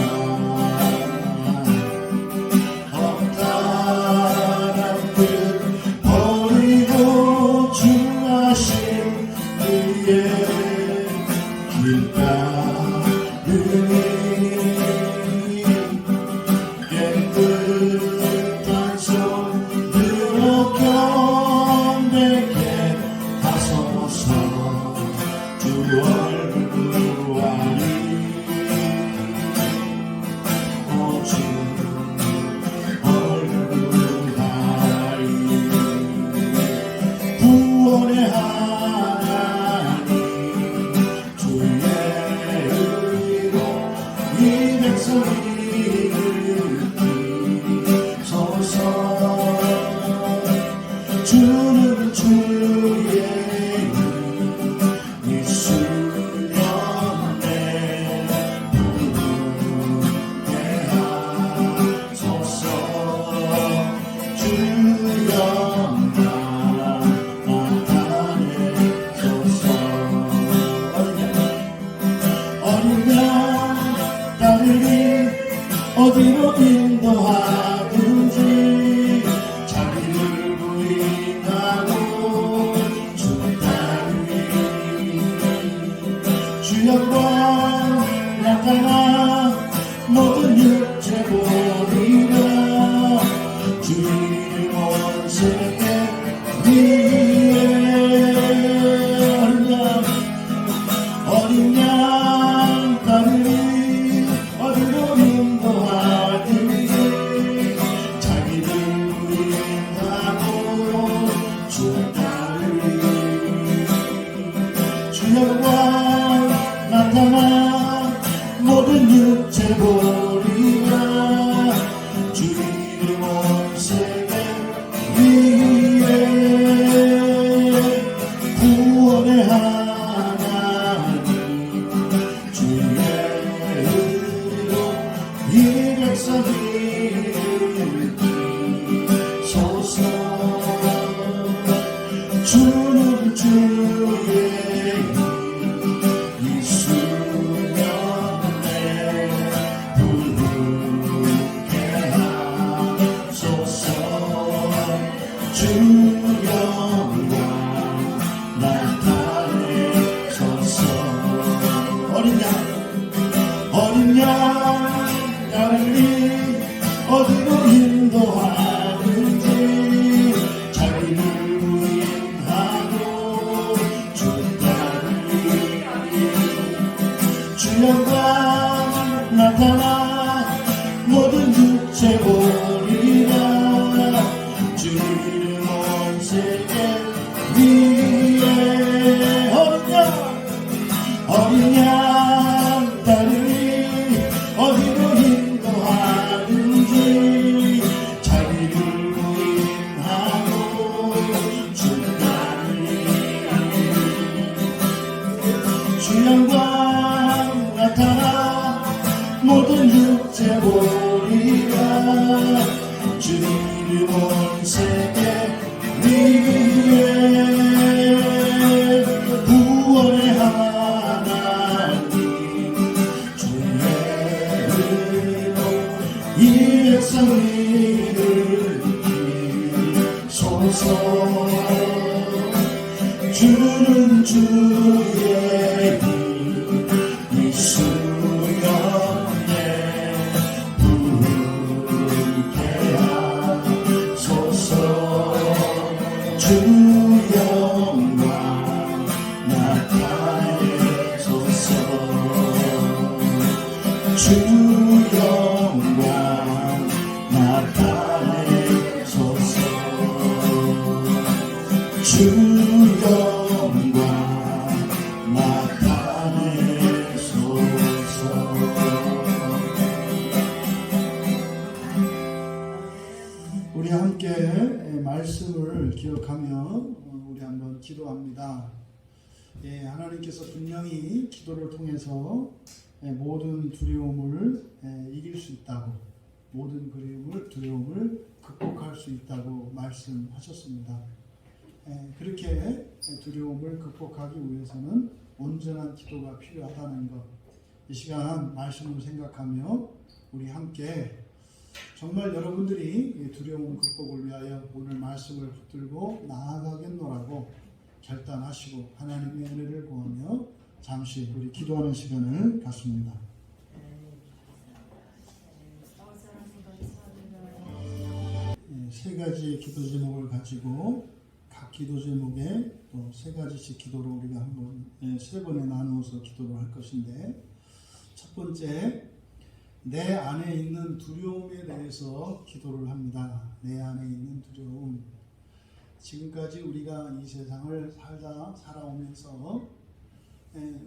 헛다란 뜻 버리고 주 하신 그의 길 따르니 깨끗한 손으로 겸백해 가소서. 주 얼굴 보아니 오주 얼굴 하이. 구원의 하나님 주의 의로 이 백성이 서서. 주는 주의 이 수련에 부르게 하소서. 주 영광 나타내소서. 어린 양 따르니 어디로 인도하든지 자기를 부인하고 주 따르니 주 영광 나타나 모든 육체 보리라. 주 이름 온 세계 위에. 어린 양 따르니 어디로 인도하든지 자기를 부인하고 주 따르니 주 영광 나타나 모든 육체 보리라. 주 이름 온 세계 위에. 구원의 하나님 주의 의로 이 백성이 서서. 주는 주의 이 수련에 부르게 하소서. 주 영광 나타내소서. 어린 양 따르니 어디로 인도하든지 자기를 부인하고 주 따르니 주 영광 나타나 모든 육체 보리라. 주 이름 온 세계 위에. 어린 양 따르니 어디로 인도하든지 자기를 부인하고 주 따르니 주 영광 나타나 모든 육체 보리라. 주 이름 온 세계 위에. 구원의 하나님 주의 의로 이 백성이를 소서. 주는 주의 이 수련에 부르게 하소서. 주 영광 나타내소서. 주 영광 나타내소서. 주 영광 나타내소서. 우리 함께 말씀을 기억하며 우리 한번 기도합니다. 하나님께서 분명히 기도를 통해서 모든 두려움을 이길 수 있다고, 모든 두려움을 극복할 수 있다고 말씀하셨습니다. 그렇게 두려움을 극복하기 위해서는 온전한 기도가 필요하다는 것, 이 시간 말씀을 생각하며 우리 함께 정말 여러분들이 두려움 극복을 위하여 오늘 말씀을 붙들고 나아가겠노라고 결단하시고 하나님의 은혜를 구하며 잠시 우리 기도하는 시간을 갖습니다. 세 가지의 기도 제목을 가지고 각 기도 제목에 또 세 가지씩 기도로 우리가 한번 세 번에 나누어서 기도를 할 것인데, 첫 번째, 내 안에 있는 두려움에 대해서 기도를 합니다. 내 안에 있는 두려움. 지금까지 우리가 이 세상을 살아오면서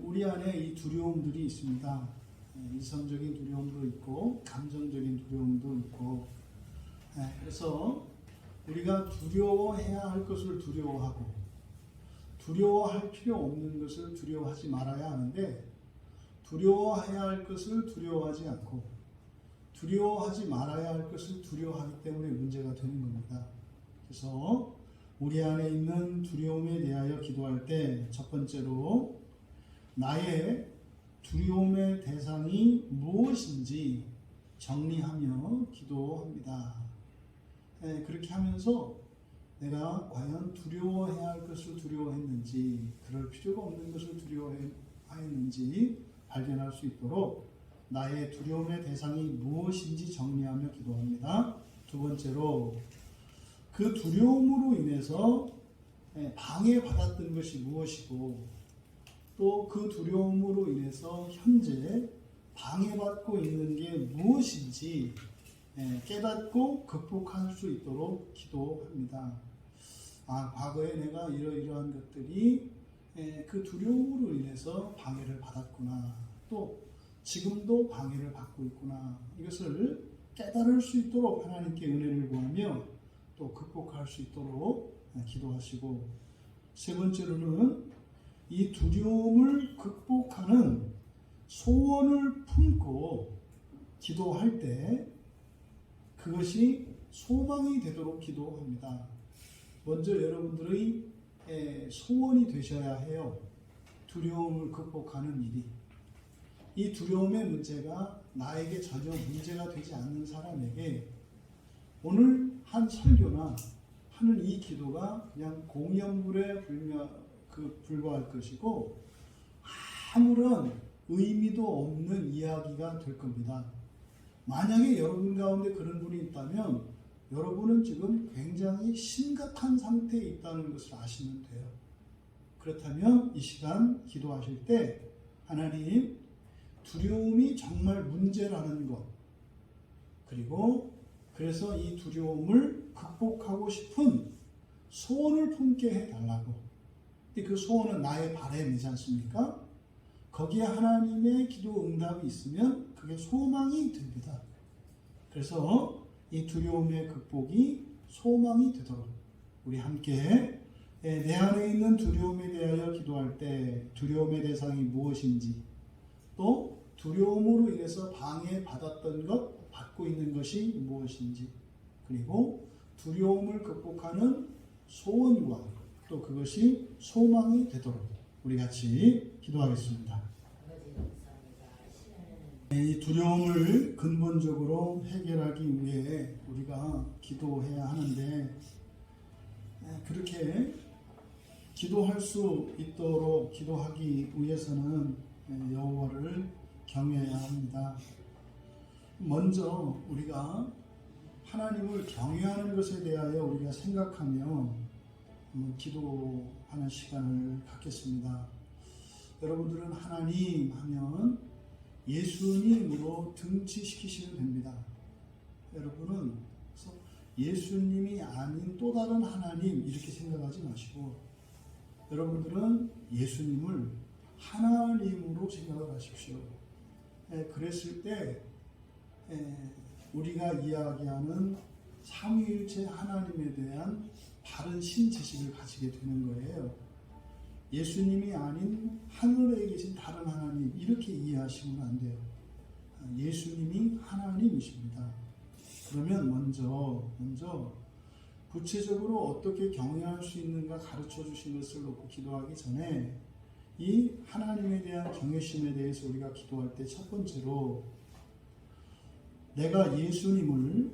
우리 안에 이 두려움들이 있습니다. 이성적인 두려움도 있고 감정적인 두려움도 있고, 그래서 우리가 두려워해야 할 것을 두려워하고 두려워할 필요 없는 것을 두려워하지 말아야 하는데, 두려워해야 할 것을 두려워하지 않고 두려워하지 말아야 할 것을 두려워하기 때문에 문제가 되는 겁니다. 그래서 우리 안에 있는 두려움에 대하여 기도할 때 첫 번째로 나의 두려움의 대상이 무엇인지 정리하며 기도합니다. 그렇게 하면서 내가 과연 두려워해야 할 것을 두려워했는지, 그럴 필요가 없는 것을 두려워했는지 발견할 수 있도록 나의 두려움의 대상이 무엇인지 정리하며 기도합니다. 두 번째로 그 두려움으로 인해서 방해받았던 것이 무엇이고, 또 그 두려움으로 인해서 현재 방해받고 있는 게 무엇인지 깨닫고 극복할 수 있도록 기도합니다. 과거에 내가 이러이러한 것들이 그 두려움으로 인해서 방해를 받았구나, 또 지금도 방해를 받고 있구나, 이것을 깨달을 수 있도록 하나님께 은혜를 구하며 또 극복할 수 있도록 기도하시고, 세 번째로는 이 두려움을 극복하는 소원을 품고 기도할 때 그것이 소망이 되도록 기도합니다. 먼저 여러분들의 소원이 되셔야 해요. 두려움을 극복하는 일이. 이 두려움의 문제가 나에게 전혀 문제가 되지 않는 사람에게 오늘 한 설교나 하는 이 기도가 그냥 공연불에 불과할 것이고 아무런 의미도 없는 이야기가 될 겁니다. 만약에 여러분 가운데 그런 분이 있다면 여러분은 지금 굉장히 심각한 상태에 있다는 것을 아시면 돼요. 그렇다면 이 시간 기도하실 때 하나님, 두려움이 정말 문제라는 것, 그리고 그래서 이 두려움을 극복하고 싶은 소원을 품게 해달라고. 그 소원은 나의 바람이지 않습니까? 거기에 하나님의 기도 응답이 있으면 그게 소망이 됩니다. 그래서 이 두려움의 극복이 소망이 되도록 우리 함께 내 안에 있는 두려움에 대하여 기도할 때 두려움의 대상이 무엇인지, 또 두려움으로 인해서 방해받았던 것, 받고 있는 것이 무엇인지, 그리고 두려움을 극복하는 소원과 또 그것이 소망이 되도록 우리 같이 기도하겠습니다. 이 두려움을 근본적으로 해결하기 위해 우리가 기도해야 하는데, 그렇게 기도할 수 있도록 기도하기 위해서는 여호와를 경외해야 합니다. 먼저 우리가 하나님을 경외하는 것에 대하여 우리가 생각하며 기도하는 시간을 갖겠습니다. 여러분들은 하나님 하면 예수님으로 등치시키시면 됩니다. 여러분은 예수님이 아닌 또 다른 하나님 이렇게 생각하지 마시고 여러분들은 예수님을 하나님으로 생각을 하십시오. 그랬을 때 우리가 이야기하는 삼위일체 하나님에 대한 바른 신지식을 가지게 되는 거예요. 예수님이 아닌 하늘에 계신 다른 하나님 이렇게 이해하시면 안 돼요. 예수님이 하나님이십니다. 그러면 먼저 구체적으로 어떻게 경외할 수 있는가 가르쳐 주신 것을 놓고 기도하기 전에 이 하나님에 대한 경외심에 대해서 우리가 기도할 때 첫 번째로 내가 예수님을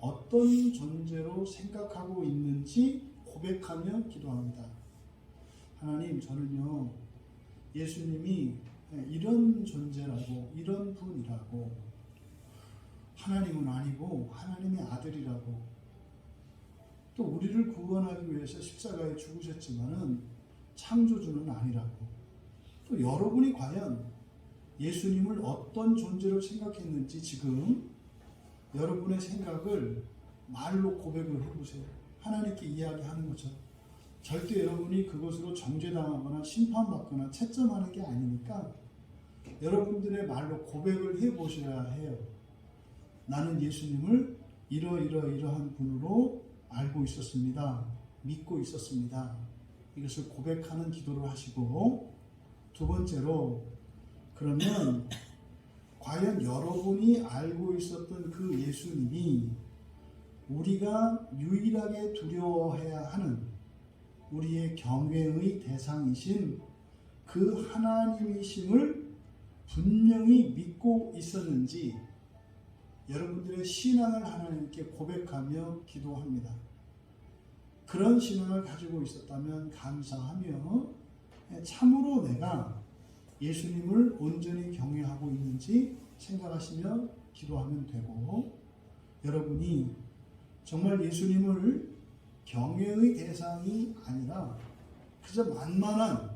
어떤 존재로 생각하고 있는지 고백하며 기도합니다. 하나님, 저는요 예수님이 이런 존재라고, 이런 분이라고, 하나님은 아니고 하나님의 아들이라고, 또 우리를 구원하기 위해서 십자가에 죽으셨지만은 창조주는 아니라고, 또 여러분이 과연 예수님을 어떤 존재로 생각했는지 지금 여러분의 생각을 말로 고백을 해보세요. 하나님께 이야기하는 거죠. 절대 여러분이 그것으로 정죄당하거나 심판받거나 채점하는 게 아니니까 여러분들의 말로 고백을 해보셔야 해요. 나는 예수님을 이러한 분으로 알고 있었습니다. 믿고 있었습니다. 이것을 고백하는 기도를 하시고, 두 번째로 그러면 과연 여러분이 알고 있었던 그 예수님이 우리가 유일하게 두려워해야 하는 우리의 경외의 대상이신 그 하나님이심을 분명히 믿고 있었는지 여러분들의 신앙을 하나님께 고백하며 기도합니다. 그런 신앙을 가지고 있었다면 감사하며 참으로 내가 예수님을 온전히 경외하고 있는지 생각하시며 기도하면 되고, 여러분이 정말 예수님을 경외의 대상이 아니라 그저 만만한,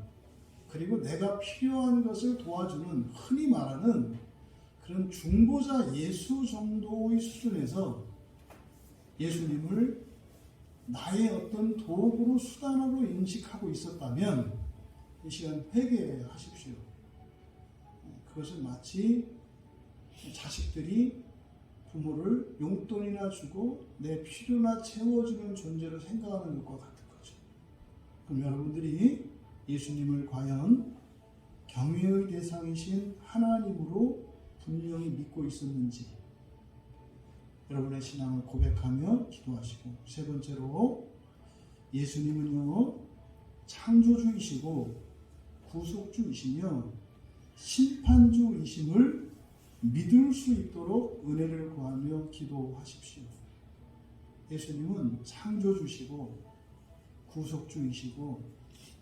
그리고 내가 필요한 것을 도와주는, 흔히 말하는 그런 중보자 예수 정도의 수준에서 예수님을 나의 어떤 도구로, 수단으로 인식하고 있었다면 이 시간 회개하십시오. 그것은 마치 자식들이 부모를 용돈이나 주고 내 필요나 채워주는 존재로 생각하는 것과 같은 거죠. 그럼 여러분들이 예수님을 과연 경외의 대상이신 하나님으로 분명히 믿고 있었는지 여러분의 신앙을 고백하며 기도하시고, 세 번째로 예수님은요 창조주이시고 구속주이시며 심판주이심을 믿을 수 있도록 은혜를 구하며 기도하십시오. 예수님은 창조주시고 구속주이시고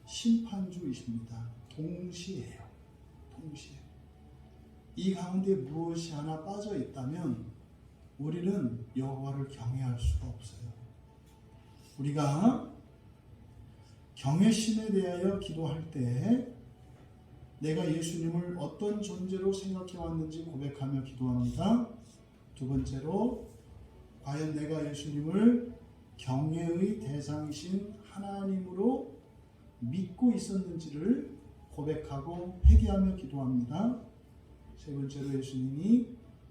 심판주이십니다. 동시에요. 동시에. 이 가운데 무엇이 하나 빠져 있다면 우리는 여호와를 경외할 수가 없어요. 우리가 경외심에 대하여 기도할 때 내가 예수님을 어떤 존재로 생각해 왔는지 고백하며 기도합니다. 두 번째로 과연 내가 예수님을 경외의 대상이신 하나님으로 믿고 있었는지를 고백하고 회개하며 기도합니다. 세 번째로 예수님이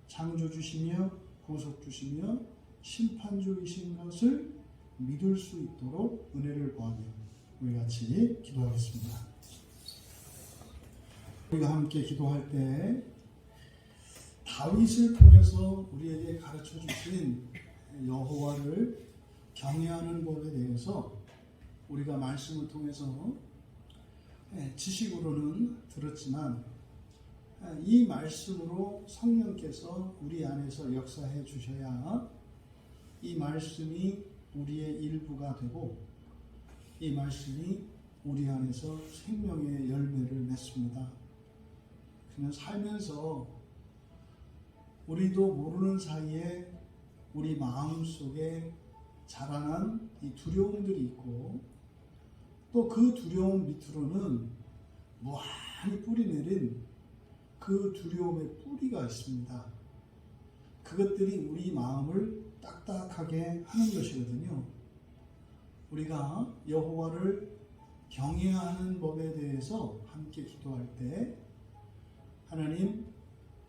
창조주시며 구속주시며 심판주이신 것을 믿을 수 있도록 은혜를 구하며 우리 같이 기도하겠습니다. 우리가 함께 기도할 때 다윗을 통해서 우리에게 가르쳐 주신 여호와를 경외하는 법에 대해서 우리가 말씀을 통해서 지식으로는 들었지만 이 말씀으로 성령께서 우리 안에서 역사해 주셔야 이 말씀이 우리의 일부가 되고 이 말씀이 우리 안에서 생명의 열매를 맺습니다. 그냥 살면서 우리도 모르는 사이에 우리 마음속에 자라난 이 두려움들이 있고 또 그 두려움 밑으로는 무한히 뿌리내린 그 두려움의 뿌리가 있습니다. 그것들이 우리 마음을 딱딱하게 하는 것이거든요. 우리가 여호와를 경외해야 하는 법에 대해서 함께 기도할 때 하나님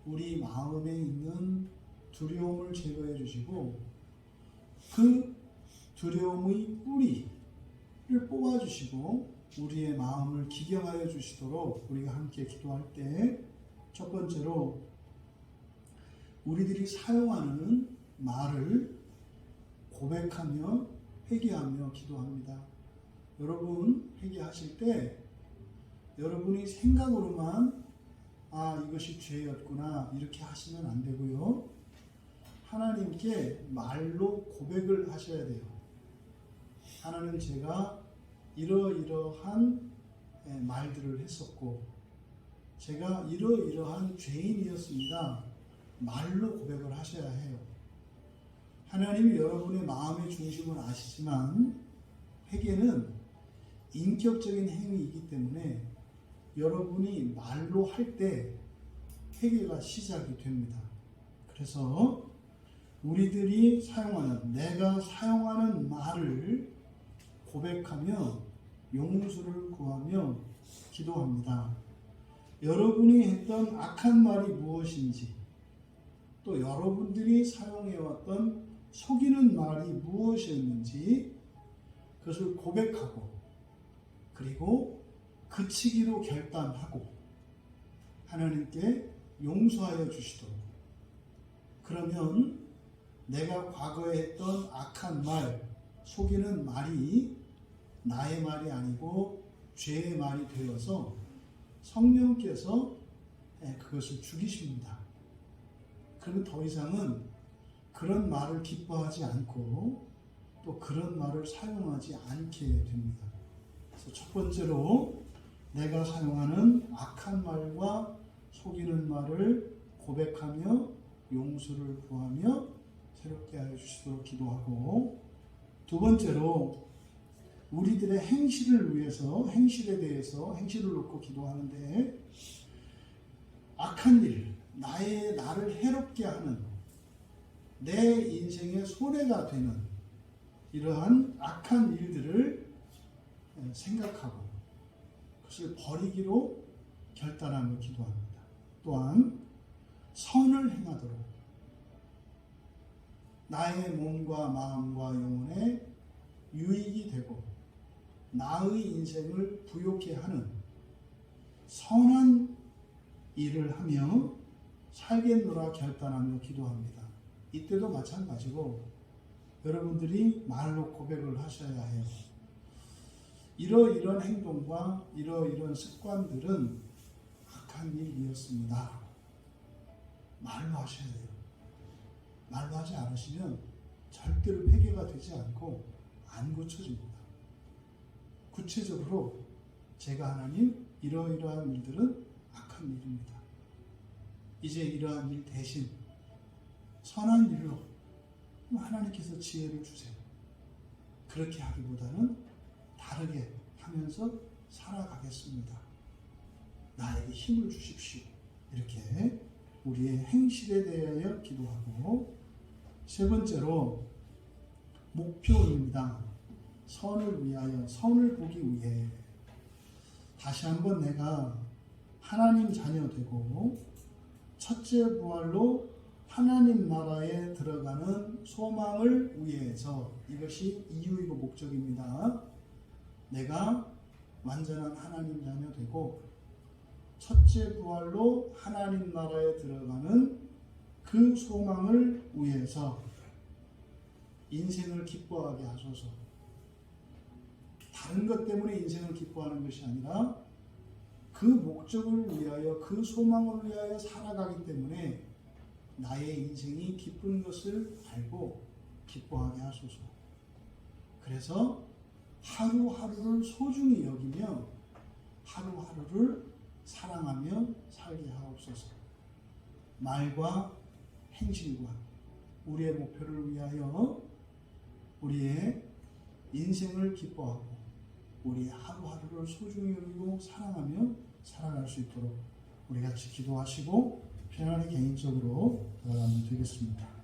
우리 마음에 있는 두려움을 제거해 주시고 그 두려움의 뿌리를 뽑아 주시고 우리의 마음을 기경하여 주시도록 우리가 함께 기도할 때 첫 번째로 우리들이 사용하는 말을 고백하며 회개하며 기도합니다. 여러분 회개하실 때 여러분이 생각으로만 이것이 죄였구나 이렇게 하시면 안 되고요. 하나님께 말로 고백을 하셔야 돼요. 하나님 제가 이러이러한 말들을 했었고 제가 이러이러한 죄인이었습니다. 말로 고백을 하셔야 해요. 하나님이 여러분의 마음의 중심을 아시지만 회개는 인격적인 행위이기 때문에 여러분이 말로 할 때 회개가 시작이 됩니다. 그래서 우리들이 내가 사용하는 말을 고백하며 용서를 구하며 기도합니다. 여러분이 했던 악한 말이 무엇인지 또 여러분들이 사용해왔던 속이는 말이 무엇이었는지 그것을 고백하고 그리고 그치기로 결단하고 하나님께 용서하여 주시도록 그러면 내가 과거에 했던 악한 말, 속이는 말이 나의 말이 아니고 죄의 말이 되어서 성령께서 그것을 죽이십니다. 그러면 더 이상은 그런 말을 기뻐하지 않고 또 그런 말을 사용하지 않게 됩니다. 그래서 첫 번째로 내가 사용하는 악한 말과 속이는 말을 고백하며 용서를 구하며 새롭게 하여 주시도록 기도하고 두 번째로 우리들의 행실을 위해서 행실에 대해서 행실을 놓고 기도하는데 악한 일, 나를 해롭게 하는 내 인생의 손해가 되는 이러한 악한 일들을 생각하고 그것을 버리기로 결단하며 기도합니다. 또한 선을 행하도록 나의 몸과 마음과 영혼에 유익이 되고 나의 인생을 부욕해 하는 선한 일을 하며 살겠노라 결단하며 기도합니다. 이때도 마찬가지고 여러분들이 말로 고백을 하셔야 해요. 이러이러한 행동과 이러이러한 습관들은 악한 일이었습니다. 말로 하셔야 돼요. 말로 하지 않으시면 절대로 회개가 되지 않고 안 고쳐집니다. 구체적으로 제가 하나님 이러이러한 일들은 악한 일입니다. 이제 이러한 일 대신 선한 일로 하나님께서 지혜를 주세요. 그렇게 하기보다는 다르게 하면서 살아가겠습니다. 나에게 힘을 주십시오. 이렇게 우리의 행실에 대하여 기도하고 세 번째로 목표입니다. 선을 위하여, 선을 보기 위해 다시 한번 내가 하나님 자녀 되고 첫째 부활로 하나님 나라에 들어가는 소망을 위해서 이것이 이유이고 목적입니다. 내가 완전한 하나님 자녀 되고 첫째 부활로 하나님 나라에 들어가는 그 소망을 위해서 인생을 기뻐하게 하소서. 다른 것 때문에 인생을 기뻐하는 것이 아니라 그 목적을 위하여 그 소망을 위하여 살아가기 때문에 나의 인생이 기쁜 것을 알고 기뻐하게 하소서. 그래서 하루하루를 소중히 여기며 하루하루를 사랑하며 살게 하옵소서. 말과 행실과 우리의 목표를 위하여 우리의 인생을 기뻐하고 우리의 하루하루를 소중히 여기고 사랑하며 살아갈 수 있도록 우리 같이 기도하시고 편안히 개인적으로 들어가면 되겠습니다.